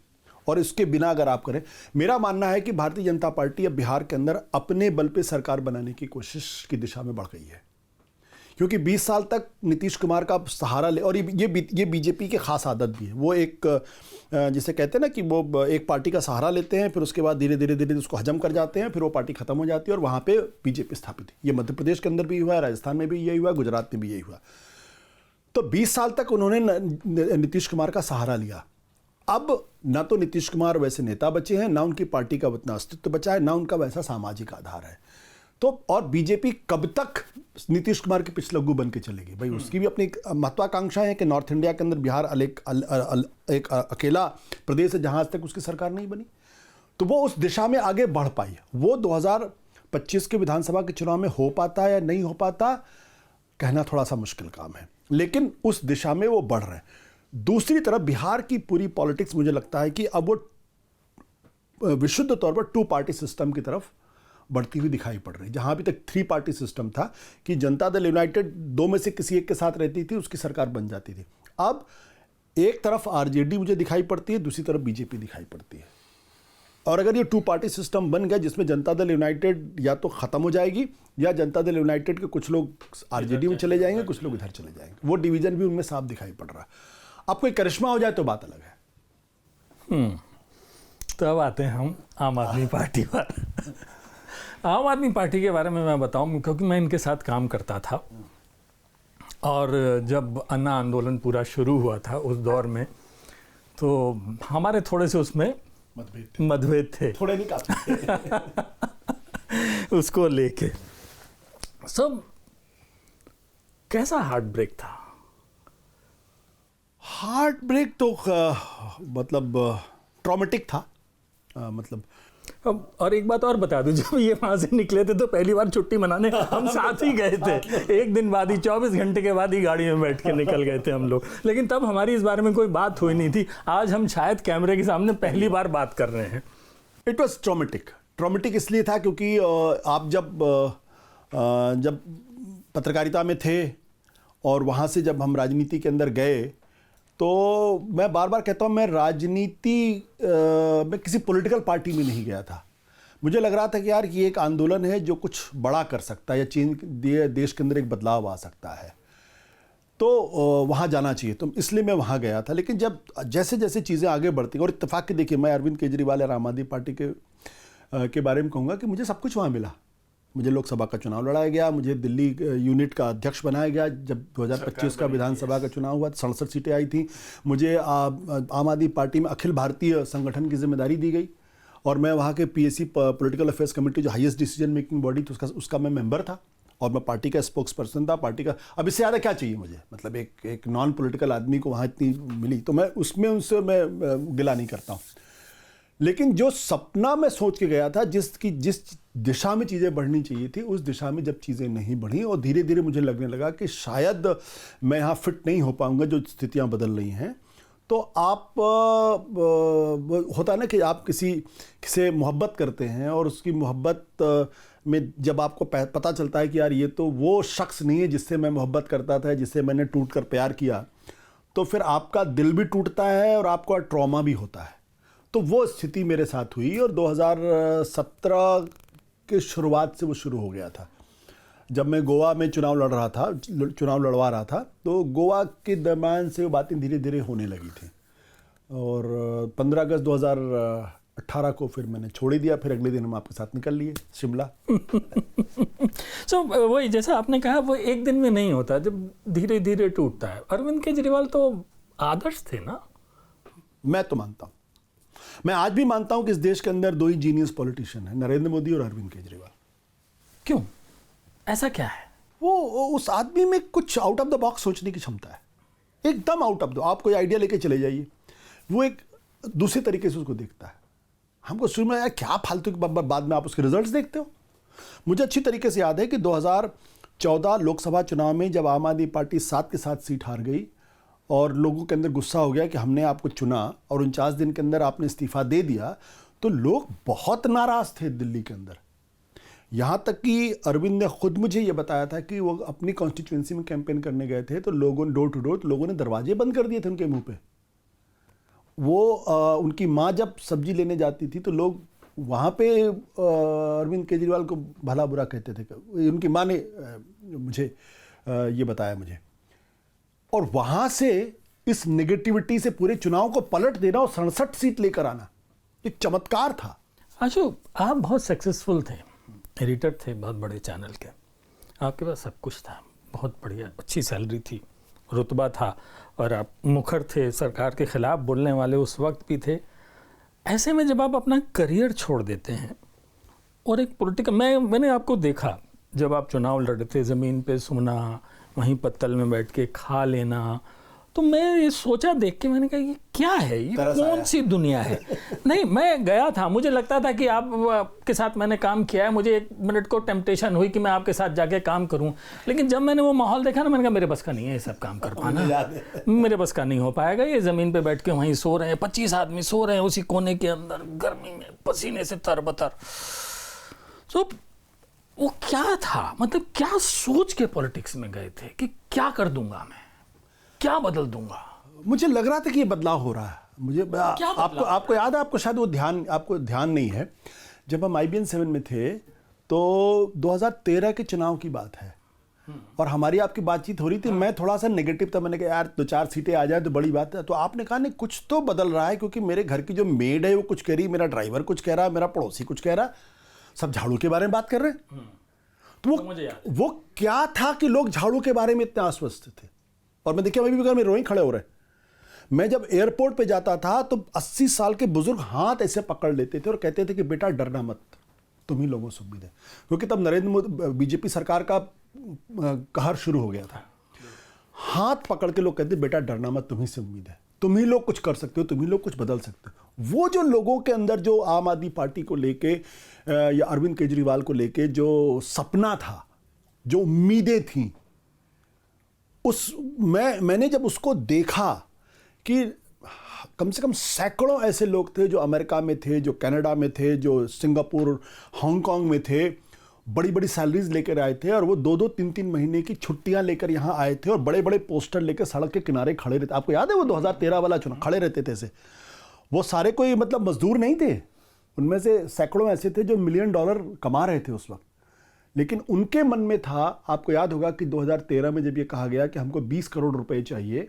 और इसके बिना अगर आप करें, मेरा मानना है कि भारतीय जनता पार्टी अब बिहार के अंदर अपने बल पे सरकार बनाने की कोशिश की दिशा में बढ़ गई है। क्योंकि 20 साल तक नीतीश कुमार का सहारा ले, और ये बीजेपी की खास आदत भी है, वो एक जिसे कहते हैं ना कि वो एक पार्टी का सहारा लेते हैं, फिर उसके बाद धीरे धीरे उसको हजम कर जाते हैं, फिर वो पार्टी खत्म हो जाती है और वहाँ पे बीजेपी स्थापित है। ये मध्य प्रदेश के अंदर भी हुआ है, राजस्थान में भी यही हुआ, गुजरात में भी यही हुआ। तो 20 साल तक उन्होंने नीतीश कुमार का सहारा लिया। अब ना तो नीतीश कुमार वैसे नेता बचे हैं, ना उनकी पार्टी का उतना अस्तित्व बचा है, ना उनका वैसा सामाजिक आधार है। तो और बीजेपी कब तक नीतीश कुमार के पिछलग्गू बन के चलेगी? भाई उसकी भी अपनी महत्वाकांक्षा है कि नॉर्थ इंडिया के अंदर बिहार एक अकेला प्रदेश है जहां आज तक उसकी सरकार नहीं बनी। तो वो उस दिशा में आगे बढ़ पाई। वो 2025 के विधानसभा के चुनाव में हो पाता या नहीं हो पाता कहना थोड़ा सा मुश्किल काम है, लेकिन उस दिशा में वो बढ़ रहे हैं। दूसरी तरफ बिहार की पूरी पॉलिटिक्स मुझे लगता है कि अब वो विशुद्ध तौर पर 2 पार्टी सिस्टम की तरफ बढ़ती हुई दिखाई पड़ रही है। जहां अभी तक 3 पार्टी सिस्टम था कि जनता दल यूनाइटेड 2 में से किसी एक के साथ रहती थी, उसकी सरकार बन जाती थी। अब एक तरफ आरजेडी मुझे दिखाई पड़ती है, दूसरी तरफ बीजेपी दिखाई पड़ती है। और अगर ये 2 पार्टी सिस्टम बन गया जिसमें जनता दल यूनाइटेड या तो खत्म हो जाएगी या जनता दल यूनाइटेड के कुछ लोग आरजेडी में चले जाएंगे, कुछ लोग इधर चले जाएंगे, वो डिवीजन भी उनमें साफ दिखाई पड़ रहा है। अब कोई करिश्मा हो जाए तो बात अलग है। तो अब आते हैं हम आम आदमी पार्टी पर। आम आदमी पार्टी के बारे में मैं बताऊं क्योंकि मैं इनके साथ काम करता था, और जब अन्ना आंदोलन पूरा शुरू हुआ था उस दौर में तो हमारे थोड़े से उसमें मतभेद थे, थोड़े नहीं काफी उसको लेके। सब कैसा हार्ट ब्रेक था? हार्ट ब्रेक तो मतलब ट्रॉमेटिक था, मतलब। और एक बात और बता दूं, जब ये वहां से निकले थे तो पहली बार छुट्टी मनाने हम साथ ही गए थे। एक दिन बाद ही, 24 घंटे के बाद ही गाड़ी में बैठ के निकल गए थे हम लोग, लेकिन तब हमारी इस बारे में कोई बात हुई नहीं थी। आज हम शायद कैमरे के सामने पहली बार बात कर रहे हैं। इट वॉज ट्रॉमेटिक इसलिए था क्योंकि आप जब पत्रकारिता में थे और वहाँ से जब हम राजनीति के अंदर गए, तो मैं बार बार कहता हूँ, मैं राजनीति में किसी पॉलिटिकल पार्टी में नहीं गया था। मुझे लग रहा था कि यार ये एक आंदोलन है जो कुछ बड़ा कर सकता है या देश के अंदर एक बदलाव आ सकता है, तो वहाँ जाना चाहिए, तो इसलिए मैं वहाँ गया था। लेकिन जब जैसे जैसे चीज़ें आगे बढ़ती, और इत्तेफाक के देखिए, मैं अरविंद केजरीवाल और आम आदमी पार्टी के बारे में कहूँगा कि मुझे सब कुछ वहाँ मिला। मुझे लोकसभा का चुनाव लड़ाया गया, मुझे दिल्ली यूनिट का अध्यक्ष बनाया गया। जब 2025 का विधानसभा का चुनाव हुआ 67 सीटें आई थी। मुझे आम आदमी पार्टी में अखिल भारतीय संगठन की जिम्मेदारी दी गई, और मैं वहाँ के पीएससी पॉलिटिकल अफेयर्स कमेटी, जो हाईएस्ट डिसीजन मेकिंग बॉडी थी, उसका मैं मेंबर था, और मैं पार्टी का स्पोक्स पर्सन था। पार्टी का अब इससे ज़्यादा क्या चाहिए मुझे, मतलब एक नॉन पॉलिटिकल आदमी को वहाँ इतनी मिली, तो मैं उसमें उनसे मैं गिला नहीं करता हूँ। लेकिन जो सपना मैं सोच के गया था, जिस दिशा में चीज़ें बढ़नी चाहिए थी, उस दिशा में जब चीज़ें नहीं बढ़ी, और धीरे धीरे मुझे लगने लगा कि शायद मैं यहाँ फिट नहीं हो पाऊँगा, जो स्थितियाँ बदल रही हैं, तो आप होता है ना कि आप किसी से मोहब्बत करते हैं, और उसकी मोहब्बत में जब आपको पता चलता है कि यार ये तो वो शख्स नहीं है जिससे मैं मोहब्बत करता था, जिससे मैंने टूट कर प्यार किया, तो फिर आपका दिल भी टूटता है और आपका ट्रॉमा भी होता है। तो वो स्थिति मेरे साथ हुई, और 2017 के शुरुआत से वो शुरू हो गया था। जब मैं गोवा में चुनाव लड़वा रहा था, तो गोवा के दरम्यान से वो बातें धीरे धीरे होने लगी थी, और 15 अगस्त 2018 को फिर मैंने छोड़ ही दिया। फिर अगले दिन हम आपके साथ निकल लिए शिमला। So, वही जैसा आपने कहा, वो एक दिन में नहीं होता, जब धीरे धीरे टूटता है। अरविंद केजरीवाल तो आदर्श थे ना? मैं तो मानता हूँ, मैं आज भी मानता हूं कि इस देश के अंदर 2 ही जीनियस पॉलिटिशियन हैं, नरेंद्र मोदी और अरविंद केजरीवाल। क्यों, ऐसा क्या है? वो उस आदमी में कुछ आउट ऑफ द बॉक्स सोचने की क्षमता है, एकदम आउट ऑफ द। आप कोई आइडिया लेके चले जाइए, वो एक दूसरे तरीके से उसको देखता है। हमको शुरू में यार क्या फालतू की, बाद में आप उसके रिजल्ट्स देखते हो। मुझे अच्छी तरीके से याद है कि 2014 लोकसभा चुनाव में जब आम आदमी पार्टी 7 के 7 सीट हार गई, और लोगों के अंदर गुस्सा हो गया कि हमने आपको चुना और 49 दिन के अंदर आपने इस्तीफा दे दिया, तो लोग बहुत नाराज थे दिल्ली के अंदर। यहाँ तक कि अरविंद ने खुद मुझे ये बताया था कि वो अपनी कॉन्स्टिट्यूएंसी में कैंपेन करने गए थे, तो लोगों ने डोर टू डोर, लोगों ने दरवाजे बंद कर दिए थे उनके मुंह पे। वो उनकी माँ जब सब्जी लेने जाती थी, तो लोग वहाँ पे अरविंद केजरीवाल को भला बुरा कहते थे। उनकी माँ ने मुझे ये बताया मुझे, और वहां से इस नेगेटिविटी से पूरे चुनाव को पलट देना और 67 सीट लेकर आना एक चमत्कार था। आशु, आप बहुत सक्सेसफुल थे, एडिटर थे बहुत बड़े चैनल के, आपके पास सब कुछ था, बहुत बढ़िया अच्छी सैलरी थी, रुतबा था, और आप मुखर थे, सरकार के खिलाफ बोलने वाले उस वक्त भी थे। ऐसे में जब आप अपना करियर छोड़ देते हैं और एक पॉलिटिकल, मैंने आपको देखा जब आप चुनाव लड़ते, ज़मीन पे सोना, वहीं पत्तल में बैठ के खा लेना, तो मैं ये सोचा देख के, मैंने कहा ये क्या है, ये कौन सी दुनिया है। नहीं, मैं गया था, मुझे लगता था कि आप के साथ मैंने काम किया है, मुझे एक मिनट को टेम्पटेशन हुई कि मैं आपके साथ जाके काम करूं, लेकिन जब मैंने वो माहौल देखा ना, मैंने कहा मेरे बस का नहीं है ये सब काम कर पाना, मेरे बस का नहीं हो पाएगा। ये ज़मीन पे बैठ के वहीं सो रहे हैं, 25 आदमी सो रहे हैं उसी कोने के अंदर, गर्मी में पसीने से तरबतर। तो वो क्या था, मतलब क्या सोच के पॉलिटिक्स में गए थे कि क्या कर दूंगा मैं, क्या बदल दूंगा? मुझे लग रहा था कि ये बदलाव हो रहा है। मुझे आपको याद है, आपको शायद वो आपको ध्यान नहीं है, जब हम IBN 7 में थे तो 2013 के चुनाव की बात है और हमारी आपकी बातचीत हो रही थी। मैं थोड़ा सा नेगेटिव था, मैंने कहा यार 2-4 सीटें आ जाए तो बड़ी बात है। तो आपने कहा नहीं, कुछ तो बदल रहा है, क्योंकि मेरे घर की जो मेड है वो कुछ कह रही, मेरा ड्राइवर कुछ कह रहा, मेरा पड़ोसी कुछ कह रहा, सब झाड़ू के बारे में बात कर रहे हैं। तो वो क्या था कि लोग झाड़ू के बारे में इतने आश्वस्त थे। और मैं देखिए, अभी भी घर में रोई खड़े हो रहे हैं। मैं जब एयरपोर्ट पे जाता था तो 80 साल के बुजुर्ग हाथ ऐसे पकड़ लेते थे और कहते थे कि बेटा डरना मत, तुम ही लोगों से उम्मीद है। क्योंकि तब नरेंद्र मोदी, बीजेपी सरकार का कहर शुरू हो गया था। हाथ पकड़ के लोग कहते बेटा डरना मत, तुम्ही से उम्मीद है, तुम ही लोग कुछ कर सकते हो, तुम ही लोग कुछ बदल सकते हो। वो जो लोगों के अंदर जो आम आदमी पार्टी को लेके या अरविंद केजरीवाल को लेके जो सपना था, जो उम्मीदें थी, मैंने जब उसको देखा कि कम से कम सैकड़ों ऐसे लोग थे जो अमेरिका में थे, जो कनाडा में थे, जो सिंगापुर, हांगकांग में थे, बड़ी बड़ी सैलरीज लेकर आए थे और वो 2-2, 3-3 महीने की छुट्टियां लेकर यहाँ आए थे और बड़े बड़े पोस्टर लेकर सड़क के किनारे खड़े रहते। आपको याद है वो 2013 वाला चुनाव, खड़े रहते थे ऐसे। वो सारे कोई मतलब मजदूर नहीं थे, उनमें से सैकड़ों ऐसे थे जो $1 मिलियन कमा रहे थे उस वक्त। लेकिन उनके मन में था, आपको याद होगा कि 2013 में जब ये कहा गया कि हमको 20 करोड़ रुपए चाहिए,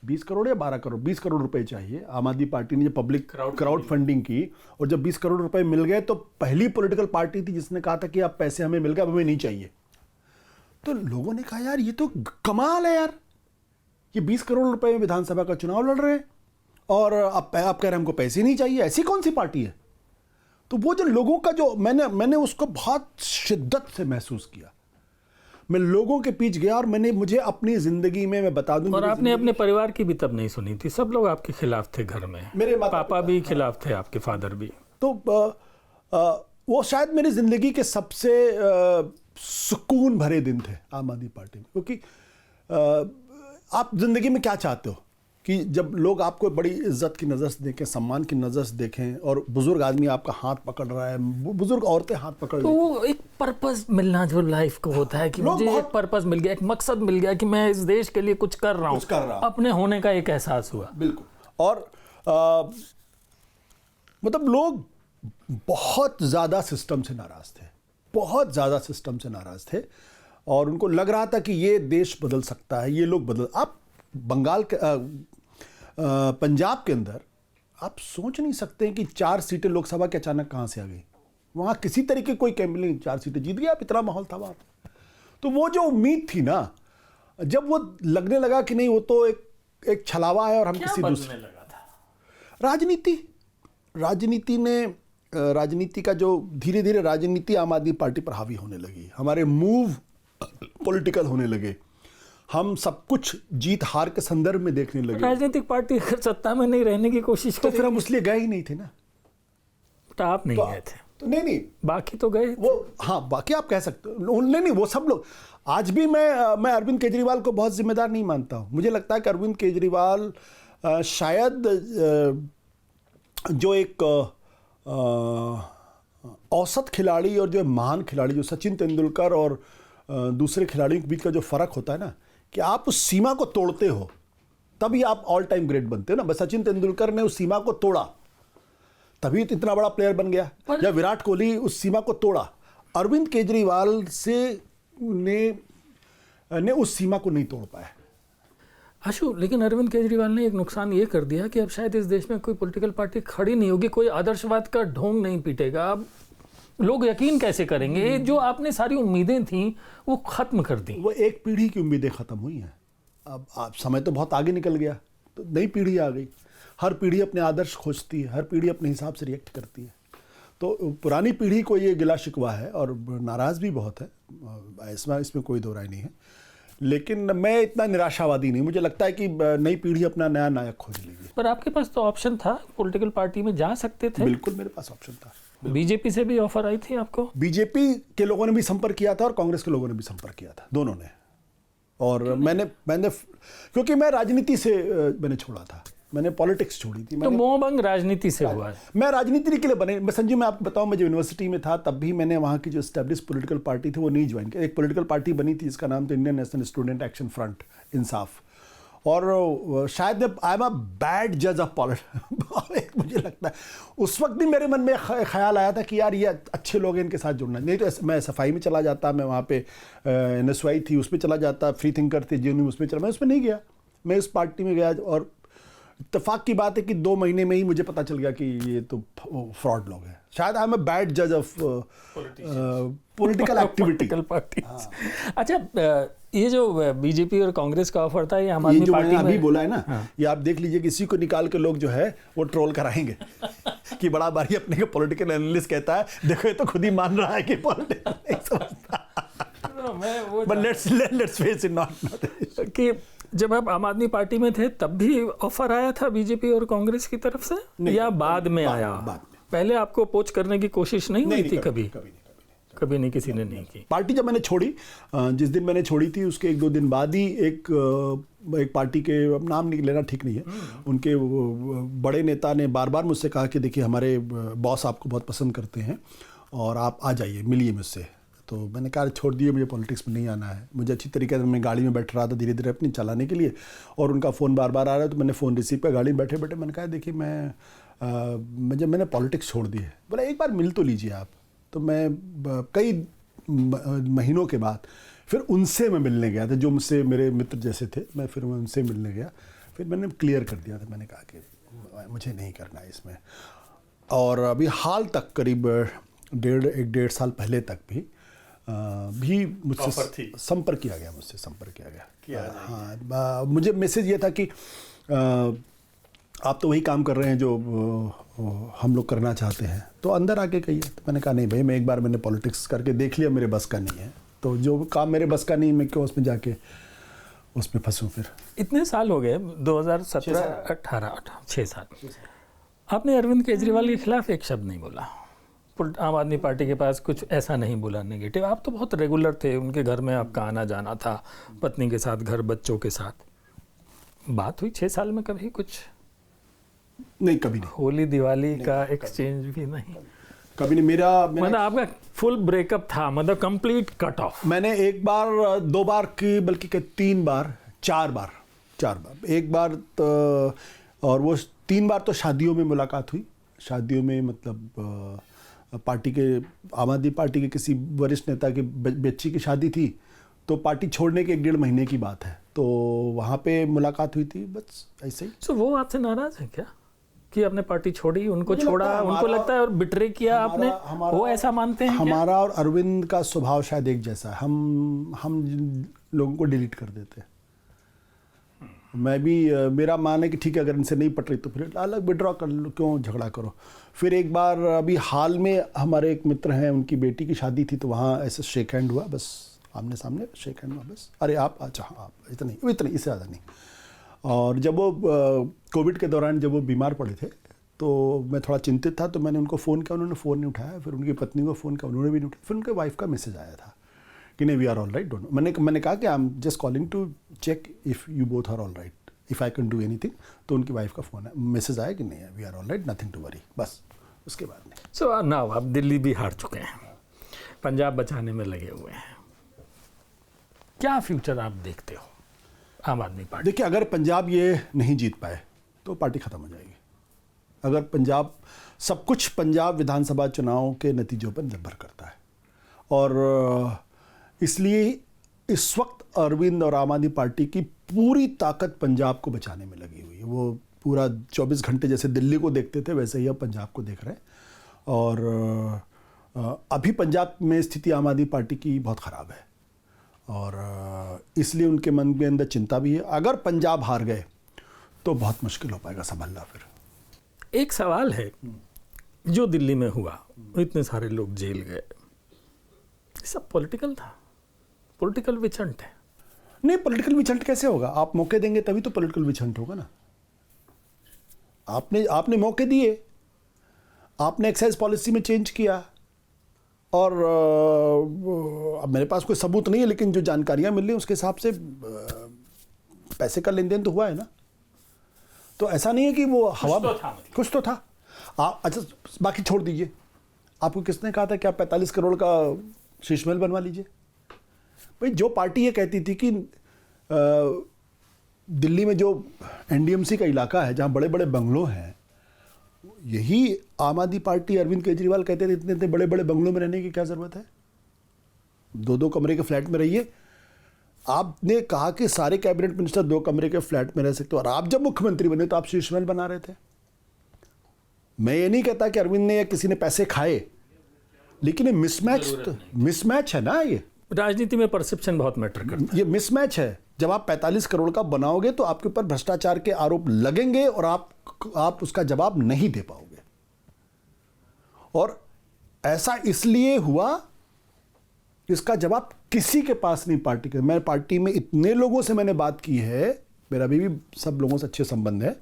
20 करोड़ या 12 करोड़, 20 करोड़ रुपए चाहिए, आम आदमी पार्टी ने जो पब्लिक क्राउड फंडिंग की, और जब 20 करोड़ रुपए मिल गए तो पहली पॉलिटिकल पार्टी थी जिसने कहा था कि अब पैसे हमें मिल गए, अब हमें नहीं चाहिए। तो लोगों ने कहा यार ये तो कमाल है यार, ये 20 करोड़ रुपए में विधानसभा का चुनाव लड़ रहे हैं और अब कह रहे हैं हमको पैसे नहीं चाहिए, ऐसी कौन सी पार्टी है? तो वो जो लोगों का जो मैंने उसको बहुत शिद्दत से महसूस किया। मैं लोगों के बीच गया और मुझे अपनी जिंदगी में, मैं बता दूं, और आपने अपने परिवार की भी तब नहीं सुनी थी, सब लोग आपके खिलाफ थे घर में, मेरे पापा भी खिलाफ थे, आपके फादर भी। तो वो शायद मेरी जिंदगी के सबसे सुकून भरे दिन थे आम आदमी पार्टी में। क्योंकि आप जिंदगी में क्या चाहते हो कि जब लोग आपको बड़ी इज्जत की नज़र से देखें, सम्मान की नज़र से देखें, और बुजुर्ग आदमी आपका हाथ पकड़ रहा है, बुजुर्ग औरतें हाथ पकड़ रही हैं। तो एक पर्पस मिलना जो लाइफ को होता है कि मुझे एक पर्पस मिल गया, एक मकसद मिल गया कि मैं इस देश के लिए कुछ कर रहा हूँ, अपने होने का एक एहसास हुआ। बिल्कुल। और मतलब लोग बहुत ज़्यादा सिस्टम से नाराज़ थे, बहुत ज़्यादा सिस्टम से नाराज़ थे, और उनको लग रहा था कि ये देश बदल सकता है, ये लोग बदल। आप बंगाल के पंजाब के अंदर आप सोच नहीं सकते कि 4 सीटें लोकसभा के अचानक कहाँ से आ गई। वहाँ किसी तरीके कोई कैंपेनिंग 4 सीटें जीत गया, आप, इतना माहौल था वहाँ। तो वो जो उम्मीद थी ना, जब वो लगने लगा कि नहीं वो तो एक छलावा है और हम किसी दूसरे लगा था। राजनीति का जो धीरे धीरे राजनीति आम आदमी पार्टी पर हावी होने लगी, हमारे मूव पॉलिटिकल होने लगे, हम सब कुछ जीत हार के संदर्भ में देखने लगे। राजनीतिक पार्टी अगर सत्ता में नहीं रहने की कोशिश तो फिर हम उसलिए गए ही नहीं थे ना। तो आप नहीं गए थे तो नहीं, बाकी तो गए वो, हाँ बाकी आप कह सकते हो, नहीं वो सब लोग। आज भी मैं अरविंद केजरीवाल को बहुत जिम्मेदार नहीं मानता हूँ। मुझे लगता है कि अरविंद केजरीवाल शायद जो एक औसत खिलाड़ी और जो महान खिलाड़ी, जो सचिन तेंदुलकर और दूसरे खिलाड़ियों के बीच का जो फर्क होता है ना, कि आप उस सीमा को तोड़ते हो तभी आप ऑल टाइम ग्रेट बनते हो ना। बस सचिन तेंदुलकर ने उस सीमा को तोड़ा तभी तो इतना बड़ा प्लेयर बन गया, या विराट कोहली उस सीमा को तोड़ा। अरविंद केजरीवाल ने उस सीमा को नहीं तोड़ पाया। आशु, लेकिन अरविंद केजरीवाल ने एक नुकसान ये कर दिया कि अब शायद इस देश में कोई पॉलिटिकल पार्टी खड़ी नहीं होगी, कोई आदर्शवाद का ढोंग नहीं पीटेगा। अब लोग यकीन कैसे करेंगे? जो आपने सारी उम्मीदें थी वो खत्म कर दी। वो एक पीढ़ी की उम्मीदें खत्म हुई हैं। अब समय तो बहुत आगे निकल गया, तो नई पीढ़ी आ गई। हर पीढ़ी अपने आदर्श खोजती है, हर पीढ़ी अपने हिसाब से रिएक्ट करती है। तो पुरानी पीढ़ी को ये गिला शिकवा है और नाराज़ भी बहुत है, इसमें कोई दो राय नहीं है। लेकिन मैं इतना निराशावादी नहीं, मुझे लगता है कि नई पीढ़ी अपना नया नायक खोज लेगी। पर आपके पास तो ऑप्शन था, पॉलिटिकल पार्टी में जा सकते थे। बिल्कुल मेरे पास ऑप्शन था। बीजेपी से भी ऑफर आई थी आपको? बीजेपी के लोगों ने भी संपर्क किया था और कांग्रेस के लोगों ने भी संपर्क किया था, दोनों ने। और मैंने क्योंकि मैं राजनीति से मैंने छोड़ा था, मैंने पॉलिटिक्स छोड़ी थी। तो मोहभंग राजनीति से हुआ है। मैं राजनीति के लिए बने, मैं संजीव मैं आपको बताऊं, मैं जो यूनिवर्सिटी में था तब भी मैंने वहाँ की जो एस्टैब्लिश पॉलिटिकल पार्टी थी वो नहीं ज्वाइन किया। एक पॉलिटिकल पार्टी बनी थी, इसका नाम था Indian National Student Action Front, Insaf. और शायद आई एम अ बैड जज ऑफ पॉलिटिक्स। मुझे लगता है उस वक्त भी मेरे मन में ख्याल आया था कि यार ये अच्छे लोग हैं, इनके साथ जुड़ना। नहीं तो मैं SFI में चला जाता, मैं वहाँ पे NSY थी उसमें चला जाता, फ्री थिंकर थे JNU उसमें चला, मैं उसमें नहीं गया, मैं इस पार्टी में गया। और इत्तेफाक की बात है कि 2 महीने में ही मुझे पता चल गया कि ये तो फ्रॉड लोग हैं। शायद आई एम अ बैड जज ऑफ पॉलिटिकल एक्टिविटी। अच्छा, ये जो बीजेपी और कांग्रेस का ऑफर था, ये आम आदमी पार्टी में अभी बोला है ना। हाँ। ये आप देख लीजिए, किसी को निकाल के लोग जो है वो ट्रोल कराएंगे कि बड़ा बारी अपने को पॉलिटिकल एनालिस्ट कहता है, देखो ये तो खुद ही मान रहा है कि पॉलिटिकल नहीं समझता। But let's face it, not कि जब आप आम आदमी पार्टी में थे तब भी ऑफर आया था बीजेपी और कांग्रेस की तरफ से, या बाद में आया? पहले आपको अपोज करने की कोशिश नहीं हुई थी? कभी नहीं, किसी ने नहीं की। पार्टी जब मैंने छोड़ी, जिस दिन मैंने छोड़ी थी उसके 1-2 दिन बाद ही एक पार्टी के, नाम नहीं लेना ठीक नहीं है, उनके बड़े नेता ने बार बार मुझसे कहा कि देखिए हमारे बॉस आपको बहुत पसंद करते हैं और आप आ जाइए, मिलिए मुझसे। तो मैंने कहा छोड़ दिए, मुझे पॉलिटिक्स में नहीं आना है। मुझे अच्छी तरीके से, मैं गाड़ी में बैठ रहा था धीरे धीरे अपनी चलाने के लिए, और उनका फ़ोन बार बार आ रहा है, तो मैंने फ़ोन रिसीव किया गाड़ी में बैठे बैठे। मैंने कहा देखिए मैंने पॉलिटिक्स छोड़ दी है। बोला एक बार मिल तो लीजिए आप। तो मैं कई महीनों के बाद फिर उनसे मैं मिलने गया था, जो मुझसे मेरे मित्र जैसे थे। मैं उनसे मिलने गया, फिर मैंने क्लियर कर दिया था, मैंने कहा कि मुझे नहीं करना है इसमें। और अभी हाल तक करीब 1.5 साल पहले तक भी मुझसे संपर्क किया गया। हाँ, मुझे मैसेज ये था कि आप तो वही काम कर रहे हैं जो हम लोग करना चाहते हैं, तो अंदर आके कहिए। तो मैंने कहा नहीं भाई, मैंने पॉलिटिक्स करके देख लिया, मेरे बस का नहीं है, तो जो काम मेरे बस का नहीं, मैं क्यों उसमें जाके उसमें फंसूं। फिर इतने साल हो गए, 2017-18 6 साल आपने अरविंद केजरीवाल के खिलाफ एक शब्द नहीं बोला। आम आदमी पार्टी के पास कुछ ऐसा नहीं बोला नेगेटिव। आप तो बहुत रेगुलर थे, उनके घर में आपका आना जाना था, पत्नी के साथ, घर बच्चों के साथ। बात हुई 6 साल में कभी कुछ? नहीं, कभी नहीं। होली दिवाली का एक्सचेंज भी नहीं? कभी नहीं। मेरा मतलब आपका फुल ब्रेकअप था, मतलब कंप्लीट कट ऑफ? मैंने 1 बार 2 बार की, बल्कि 3 बार 4 बार। 1 बार तो, और वो 3 बार तो शादियों में मुलाकात हुई। शादियों में मतलब पार्टी के, आम आदमी पार्टी के किसी वरिष्ठ नेता की बच्ची की शादी थी, तो पार्टी छोड़ने के 1-1.5 महीने की बात है, तो वहाँ पे मुलाकात हुई थी, बस ऐसे ही। तो वो आपसे नाराज है क्या कि आपने पार्टी छोड़ी, उनको छोड़ा? उनको लगता है और बिट्रे किया आपने, वो ऐसा मानते हैं? हमारा और अरविंद का स्वभाव शायद एक जैसा है, हम लोगों को डिलीट कर देते हैं। मैं भी, मेरा मान है कि ठीक है, अगर इनसे नहीं पट रही तो फिर अलग विड्रॉ कर लो, क्यों झगड़ा करो। फिर एक बार अभी हाल में हमारे एक मित्र हैं, उनकी बेटी की शादी थी, तो वहाँ ऐसे शेक हैंड हुआ, बस आमने सामने शेक हैंड हुआ, बस अरे आप, अच्छा आप, इतना इससे ज़्यादा नहीं। और जब वो कोविड के दौरान जब वो बीमार पड़े थे, तो मैं थोड़ा चिंतित था, तो मैंने उनको फ़ोन किया, उन्होंने फ़ोन नहीं उठाया। फिर उनकी पत्नी को फ़ोन किया, उन्होंने भी नहीं उठाया। फिर उनके वाइफ का मैसेज आया था कि नहीं, we are all right, don't. मैंने कहा कि I am just calling to check if you both are all right, if I can do anything. तो उनकी वाइफ का फ़ोन है, मैसेज आया कि नहीं है, we are all right, nothing to worry, बस उसके बाद नहीं। सो नाउ आप दिल्ली भी हार चुके हैं, पंजाब बचाने में लगे हुए हैं, क्या फ्यूचर आप देखते हो आम आदमी पार्टी? देखिए, अगर पंजाब ये नहीं जीत पाए तो पार्टी ख़त्म हो जाएगी। अगर पंजाब, सब कुछ पंजाब विधानसभा चुनाव के नतीजों पर निर्भर करता है, और इसलिए इस वक्त अरविंद और आम आदमी पार्टी की पूरी ताकत पंजाब को बचाने में लगी हुई है। वो पूरा 24 घंटे जैसे दिल्ली को देखते थे, वैसे ही अब पंजाब को देख रहे हैं। और अभी पंजाब में स्थिति आम आदमी पार्टी की बहुत ख़राब है, और इसलिए उनके मन के अंदर चिंता भी है। अगर पंजाब हार गए तो बहुत मुश्किल हो पाएगा संभालना। फिर एक सवाल है, जो दिल्ली में हुआ, इतने सारे लोग जेल गए, सब पॉलिटिकल था, पॉलिटिकल विचंट है? नहीं, पॉलिटिकल विछंट कैसे होगा? आप मौके देंगे तभी तो पॉलिटिकल विछंट होगा ना। आपने मौके दिए, आपने एक्साइज पॉलिसी में चेंज किया, और अब मेरे पास कोई सबूत नहीं है, लेकिन जो जानकारियां मिल रही हैं उसके हिसाब से पैसे का लेन देन तो हुआ है ना। तो ऐसा नहीं है कि वो हवा, कुछ तो था। अच्छा, बाकी छोड़ दीजिए, आपको किसने कहा था कि आप 45 करोड़ का शीश महल बनवा लीजिए? भाई, जो पार्टी ये कहती थी कि दिल्ली में जो एनडीएमसी का इलाका है जहाँ बड़े बड़े बंगलों हैं, यही आम आदमी पार्टी, अरविंद केजरीवाल कहते थे इतने इतने बड़े बड़े बंगलों में रहने की क्या ज़रूरत है, 2-2 कमरे के फ्लैट में रहिए। आपने कहा कि सारे कैबिनेट मिनिस्टर 2 कमरे के फ्लैट में रह सकते हो, और आप जब मुख्यमंत्री बने तो आप शीश महल बना रहे थे। मैं ये नहीं कहता कि अरविंद ने या किसी ने पैसे खाए, लेकिन ये मिसमैच है ना। ये राजनीति में परसेप्शन बहुत मैटर करता है। ये मिसमैच है। जब आप 45 करोड़ का बनाओगे तो आपके ऊपर भ्रष्टाचार के आरोप लगेंगे और आप उसका जवाब नहीं दे पाओगे। और ऐसा इसलिए हुआ, इसका जवाब किसी के पास नहीं पार्टी के। मैं पार्टी में इतने लोगों से मैंने बात की है, मेरा अभी भी सब लोगों से अच्छे संबंध है,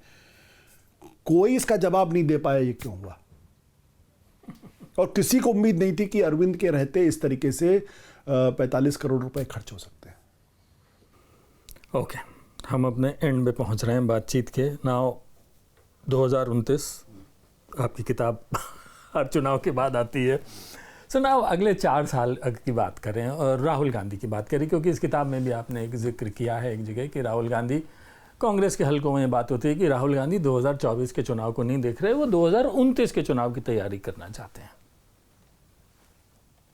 कोई इसका जवाब नहीं दे पाया ये क्यों हुआ। और किसी को उम्मीद नहीं थी कि अरविंद के रहते इस तरीके से 45 करोड़ रुपए खर्च हो सकते हैं। ओके, हम अपने एंड में पहुंच रहे हैं बातचीत के। नाउ 2029 आपकी किताब हर चुनाव के बाद आती है। सो नाउ अगले 4 साल की बात करें और राहुल गांधी की बात करें, क्योंकि इस किताब में भी आपने एक जिक्र किया है एक जगह कि राहुल गांधी, कांग्रेस के हलकों में ये बात होती है कि राहुल गांधी 2024 के चुनाव को नहीं देख रहे, वो 2029 के चुनाव की तैयारी करना चाहते हैं।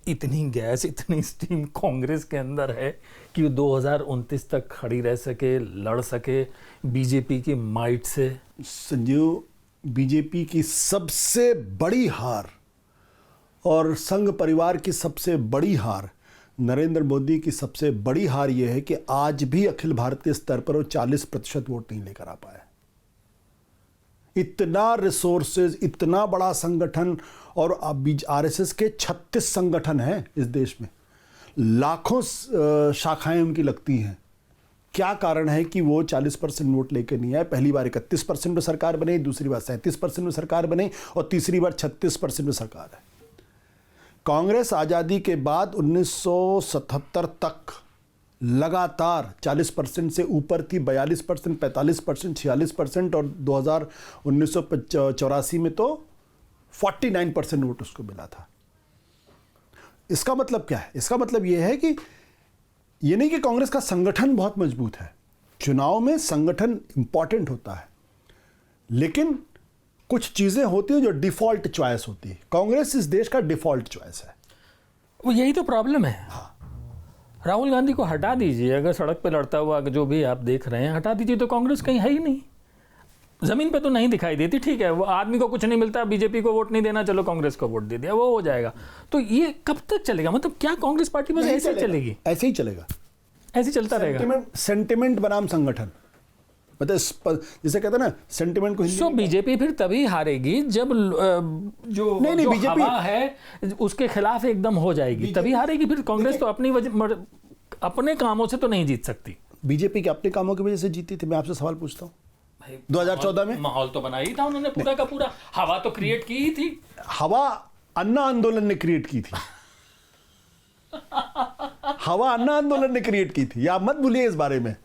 इतनी गैस, इतनी स्टीम कांग्रेस के अंदर है कि वो 2029 तक खड़ी रह सके, लड़ सके बीजेपी की माइट से। संजीव, बीजेपी की सबसे बड़ी हार और संघ परिवार की सबसे बड़ी हार, नरेंद्र मोदी की सबसे बड़ी हार यह है कि आज भी अखिल भारतीय स्तर पर वो 40% वोट नहीं लेकर आ पाए। इतना रिसोर्सेज, इतना बड़ा संगठन, और अब आरएसएस के 36 संगठन हैं इस देश में, लाखों शाखाएं उनकी लगती हैं। क्या कारण है कि वो 40% वोट लेकर नहीं आए? पहली बार 31% में सरकार बने, दूसरी बार 37% में सरकार बने, और तीसरी बार 36% में सरकार है। कांग्रेस आज़ादी के बाद 1977 तक लगातार 40% से ऊपर थी, 42%, 45%, 46%, और 1984 में तो 49% वोट उसको मिला था। इसका मतलब क्या है? इसका मतलब यह है कि ये नहीं कि कांग्रेस का संगठन बहुत मजबूत है। चुनाव में संगठन इंपॉर्टेंट होता है, लेकिन कुछ चीजें होती हैं जो डिफॉल्ट चॉइस होती है। कांग्रेस इस देश का डिफॉल्ट चॉइस है। वो यही तो प्रॉब्लम है। हाँ। राहुल गांधी को हटा दीजिए, अगर सड़क पे लड़ता हुआ जो भी आप देख रहे हैं हटा दीजिए, तो कांग्रेस कहीं है ही नहीं। जमीन पे तो नहीं दिखाई देती। ठीक है, वो आदमी को कुछ नहीं मिलता, बीजेपी को वोट नहीं देना, चलो कांग्रेस को वोट दे दिया, वो हो जाएगा। तो ये कब तक चलेगा? मतलब क्या कांग्रेस पार्टी बस ऐसे ही चलेगी? ऐसे ही चलेगा, ऐसे ही चलता रहेगा। सेंटिमेंट बनाम संगठन, मतलब जिसे कहते हैं ना, सेंटिमेंट को। सो बीजेपी फिर तभी हारेगी जब जो बीजेपी हवा है उसके खिलाफ एकदम हो जाएगी, तभी हारेगी। फिर कांग्रेस तो अपने कामों से तो नहीं जीत सकती। बीजेपी के अपने कामों की वजह से जीती थी। मैं आपसे सवाल पूछता हूँ, 2014 में माहौल तो बना ही था उन्होंने, पूरा का पूरा हवा तो क्रिएट की ही थी। हवा अन्ना आंदोलन ने क्रिएट की थी। हवा अन्ना आंदोलन ने क्रिएट की थी, आप मत भूलिए इस बारे में।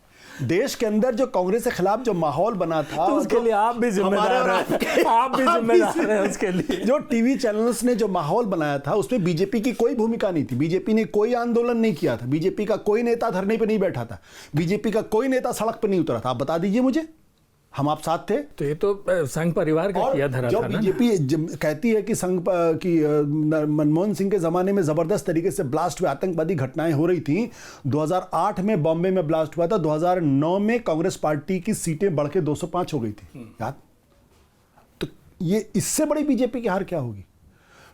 देश के अंदर जो कांग्रेस के खिलाफ जो माहौल बना था, तो उसके लिए आप भी जिम्मेदार हैं। आप भी जिम्मेदार हैं उसके लिए। जो टीवी चैनल्स ने जो माहौल बनाया था उसमें बीजेपी की कोई भूमिका नहीं थी। बीजेपी ने कोई आंदोलन नहीं किया था, बीजेपी का कोई नेता धरने पे नहीं बैठा था, बीजेपी का कोई नेता सड़क पे नहीं उतरा था। आप बता दीजिए मुझे, हम आप साथ थे? तो ये तो संघ परिवार का किया धरा था ना। बीजेपी कहती है कि मनमोहन सिंह के जमाने में जबरदस्त तरीके से ब्लास्ट हुए, आतंकवादी घटनाएं हो रही थी। 2008 में बॉम्बे में ब्लास्ट हुआ था, 2009 में कांग्रेस पार्टी की सीटें बढ़ के 205 हो गई थी, याद? तो ये इससे बड़ी बीजेपी की हार क्या होगी?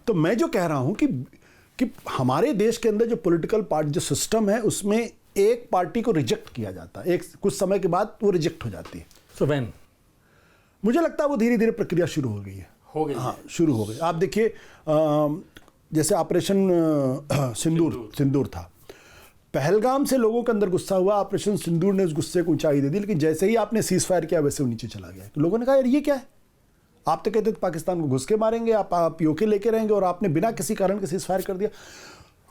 तो मैं जो कह रहा हूं कि हमारे देश के अंदर जो पॉलिटिकल पार्टी जो सिस्टम है, उसमें एक पार्टी को रिजेक्ट किया जाता है, एक कुछ समय के बाद वो रिजेक्ट हो जाती है। मुझे लगता है वो धीरे धीरे प्रक्रिया शुरू हो गई है। हाँ, शुरू हो गई। आप देखिए, जैसे ऑपरेशन सिंदूर था, पहलगाम से लोगों के अंदर गुस्सा हुआ, ऑपरेशन सिंदूर ने उस गुस्से को ऊंचाई दे दी, लेकिन जैसे ही आपने सीज फायर किया वैसे वो नीचे चला गया। तो लोगों ने कहा यार ये क्या है, आप तो कहते थे पाकिस्तान को घुस के मारेंगे, आप पीओके लेके रहेंगे, और आपने बिना किसी कारण के सीज फायर कर दिया।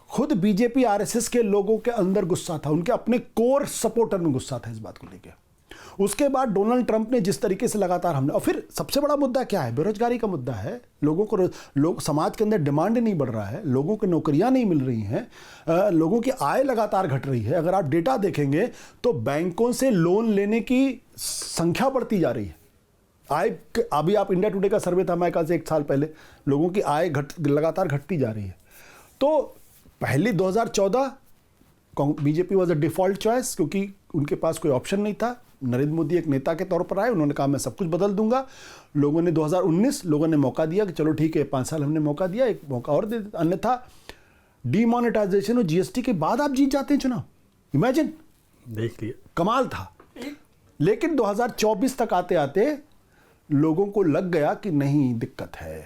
खुद बीजेपी आरएसएस के लोगों के अंदर गुस्सा था, उनके अपने कोर सपोर्टर में गुस्सा था इस बात को लेकर। उसके बाद डोनाल्ड ट्रंप ने जिस तरीके से लगातार हमने, और फिर सबसे बड़ा मुद्दा क्या है, बेरोजगारी का मुद्दा है। लोग समाज के अंदर डिमांड नहीं बढ़ रहा है, लोगों को नौकरियां नहीं मिल रही हैं, लोगों की आय लगातार घट रही है। अगर आप डेटा देखेंगे तो बैंकों से लोन लेने की संख्या बढ़ती जा रही है। आय, अभी आप इंडिया टुडे का सर्वे था हमारे ख्याल से 1 साल पहले, लोगों की आय लगातार घटती जा रही है। तो पहले 2014 BJP was a default choice, क्योंकि उनके पास कोई ऑप्शन नहीं था। नरेंद्र मोदी एक नेता के तौर पर आए, उन्होंने कहा मैं सब कुछ बदल दूंगा। लोगों ने 2019 लोगों ने मौका दिया कि चलो ठीक है 5 साल हमने मौका दिया, एक मौका और दे देते। अन्यथा डीमोनेटाइजेशन और जीएसटी के बाद आप जीत जाते हैं चुनाव। इमेजिन, देख लिया, कमाल था। लेकिन 2024 तक आते आते लोगों को लग गया कि नहीं, दिक्कत है।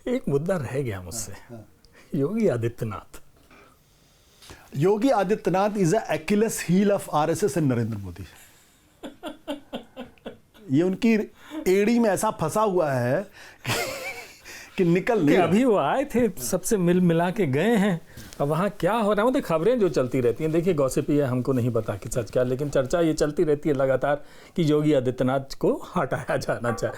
एक मुद्दा रह गया मुझसे, Yogi Adityanath. Yogi Adityanath is Achilles heel of RSS and Narendra Modi. ये उनकी एड़ी में ऐसा फंसा हुआ है कि निकल नहीं। अभी वो आए थे, सबसे मिल मिला के गए हैं, अब वहाँ क्या हो रहा है मतलब खबरें जो चलती रहती हैं। देखिए गॉसिप है, हमको नहीं पता कि सच क्या, लेकिन चर्चा ये चलती रहती है लगातार कि योगी आदित्यनाथ को हटाया जाना चाहिए,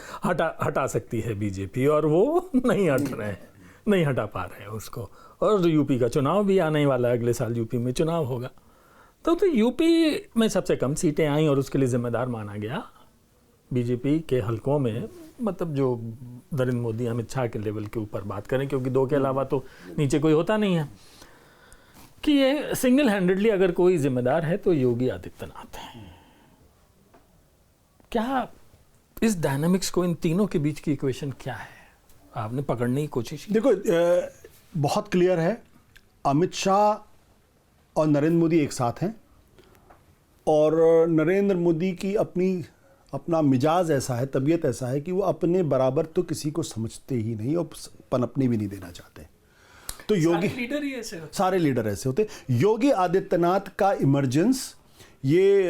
हटा सकती है बीजेपी, और वो नहीं हट रहे हैं, नहीं हटा पा रहे हैं उसको। और यूपी का चुनाव भी आने वाला है, अगले साल यूपी में चुनाव होगा। तो यूपी में सबसे कम सीटें आई और उसके लिए जिम्मेदार माना गया बीजेपी के हलकों में, मतलब जो नरेंद्र मोदी अमित शाह के लेवल के ऊपर बात करें, क्योंकि 2 के अलावा तो नीचे कोई होता नहीं है, कि ये सिंगल हैंडेडली अगर कोई जिम्मेदार है तो योगी आदित्यनाथ है। क्या इस डायनामिक्स को, इन तीनों के बीच की इक्वेशन क्या है, आपने पकड़ने की कोशिश की? देखो बहुत क्लियर है, अमित शाह और नरेंद्र मोदी एक साथ हैं, और नरेंद्र मोदी की अपना मिजाज ऐसा है, तबीयत ऐसा है कि वो अपने बराबर तो किसी को समझते ही नहीं और पनपने भी नहीं देना चाहते। तो योगी लीडर ही ऐसे होते, सारे लीडर ऐसे होते। योगी आदित्यनाथ का इमर्जेंस ये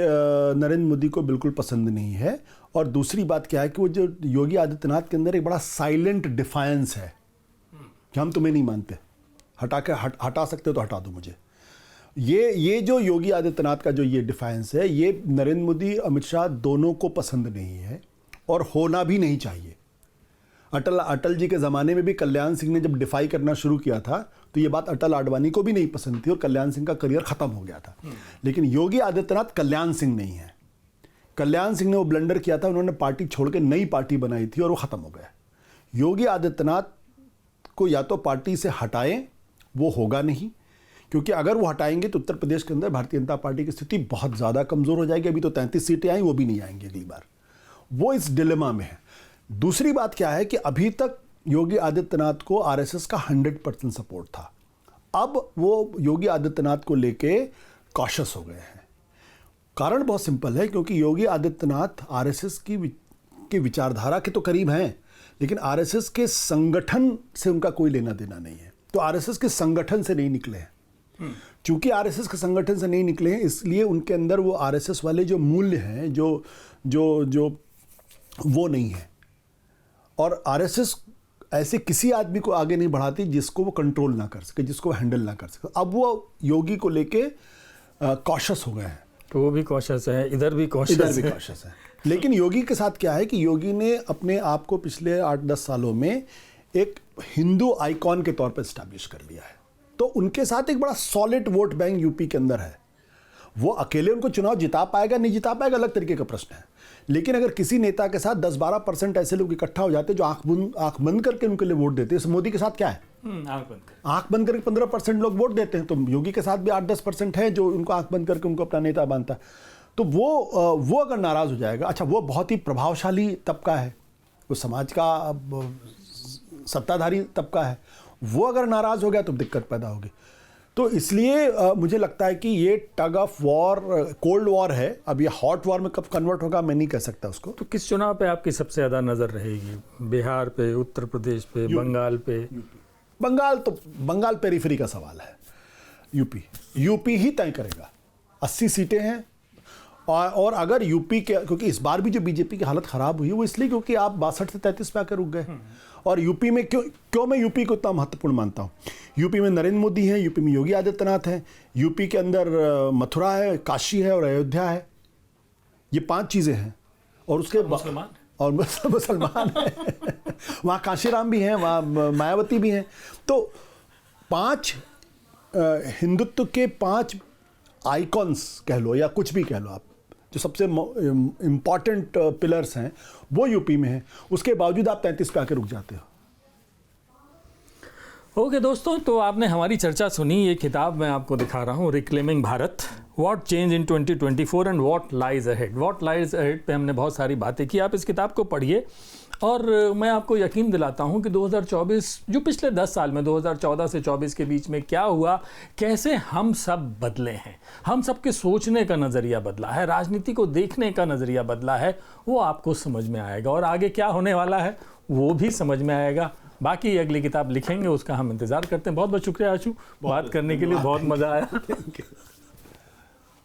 नरेंद्र मोदी को बिल्कुल पसंद नहीं है। और दूसरी बात क्या है कि वो जो योगी आदित्यनाथ के अंदर एक बड़ा साइलेंट डिफायंस है कि हम तुम्हें नहीं मानते, हटा सकते हो तो हटा दो मुझे। ये जो योगी आदित्यनाथ का जो ये डिफायंस है, ये नरेंद्र मोदी अमित शाह दोनों को पसंद नहीं है और होना भी नहीं चाहिए। अटल जी के ज़माने में भी कल्याण सिंह ने जब डिफाई करना शुरू किया था तो ये बात अटल आडवाणी को भी नहीं पसंद थी और कल्याण सिंह का करियर ख़त्म हो गया था। लेकिन योगी आदित्यनाथ कल्याण सिंह नहीं है। कल्याण सिंह ने वो ब्लंडर किया था, उन्होंने पार्टी छोड़ के नई पार्टी बनाई थी और वो ख़त्म हो गया। योगी आदित्यनाथ को या तो पार्टी से हटाएं, वो होगा नहीं, क्योंकि अगर वो हटाएंगे तो उत्तर प्रदेश के अंदर भारतीय जनता पार्टी की स्थिति बहुत ज़्यादा कमज़ोर हो जाएगी। अभी तो 33 सीटें आई, वो भी नहीं आएंगी अगली बार। वो इस डिलेमा में है। दूसरी बात क्या है कि अभी तक योगी आदित्यनाथ को आरएसएस का 100% सपोर्ट था। अब वो योगी आदित्यनाथ को लेके कॉशियस हो गए हैं। कारण बहुत सिंपल है, क्योंकि योगी आदित्यनाथ आरएसएस की विचारधारा के तो करीब हैं, लेकिन आरएसएस के संगठन से उनका कोई लेना देना नहीं है। तो आरएसएस के संगठन से नहीं निकले हैं। चूंकि आरएसएस के संगठन से नहीं निकले हैं, इसलिए उनके अंदर वो आरएसएस वाले जो मूल्य हैं जो वो नहीं है। और आरएसएस ऐसे किसी आदमी को आगे नहीं बढ़ाती जिसको वो कंट्रोल ना कर सके, जिसको वो हैंडल ना कर सके। अब वो योगी को लेके कॉशियस हो गए हैं। तो वो भी कॉशियस है, इधर भी कॉशियस है। लेकिन योगी के साथ क्या है कि योगी ने अपने आप को पिछले 8-10 सालों में एक हिंदू आइकॉन के तौर पर एस्टैब्लिश कर लिया है। तो उनके साथ एक बड़ा सॉलिड वोट बैंक यूपी के अंदर है। वो अकेले उनको चुनाव जिता पाएगा नहीं जिता पाएगा अलग तरीके का प्रश्न है, लेकिन अगर किसी नेता के साथ 10-12% ऐसे लोग इकट्ठा हो जाते हैं जो आंख बंद करके उनके लिए वोट देते हैं। मोदी के साथ क्या है, आंख बंद करके 15% लोग वोट देते हैं। तो योगी के साथ भी 8-10% है जो उनको आंख बंद करके उनको अपना नेता मानता है। तो वो अगर नाराज हो जाएगा, अच्छा वो बहुत ही प्रभावशाली तबका है, वो समाज का सत्ताधारी तबका है, वो अगर नाराज हो गया तो दिक्कत पैदा होगी। तो इसलिए मुझे लगता है कि ये tug of war, cold war है। अब ये हॉट वॉर में कब कन्वर्ट होगा मैं नहीं कह सकता उसको। तो किस चुनाव पे आपकी सबसे ज़्यादा नज़र रहेगी? बिहार पे, उत्तर प्रदेश पे, बंगाल पे? बंगाल पेरिफेरी का सवाल है। यूपी ही तय करेगा। 80 सीटें हैं और अगर यूपी के, क्योंकि इस बार भी जो बीजेपी की हालत खराब हुई वो इसलिए क्योंकि आप 62 से 33 पे आकर रुक गए। और यूपी में क्यों मैं यूपी को इतना महत्वपूर्ण मानता हूँ? यूपी में नरेंद्र मोदी हैं, यूपी में योगी आदित्यनाथ हैं, यूपी के अंदर मथुरा है, काशी है और अयोध्या है। ये 5 चीज़ें हैं। और उसके और मुसलमान हैं वहाँ काशीराम भी हैं, वहाँ मायावती भी हैं। तो 5 हिंदुत्व के 5 आइकॉन्स कह लो या कुछ भी कह लो आप, जो सबसे इम्पॉर्टेंट पिलर्स हैं वो यूपी में हैं। उसके बावजूद आप 33 पे आके रुक जाते हो। ओके दोस्तों, तो आपने हमारी चर्चा सुनी। ये किताब मैं आपको दिखा रहा हूँ, reclaiming Bharat, what change in 2024 and what lies ahead. What lies ahead पे हमने बहुत सारी बातें की। आप इस किताब को पढ़िए और मैं आपको यकीन दिलाता हूँ कि 2024 जो पिछले 10 साल में 2014 से 24 के बीच में क्या हुआ, कैसे हम सब बदले हैं, हम सब के सोचने का नज़रिया बदला है, राजनीति को देखने का नज़रिया बदला है, वो आपको समझ में आएगा। और आगे क्या होने वाला है वो भी समझ में आएगा। बाकी अगली किताब लिखेंगे, उसका हम इंतज़ार करते हैं। बहुत बहुत शुक्रिया आशु, बात करने के लिए बहुत मज़ा आया।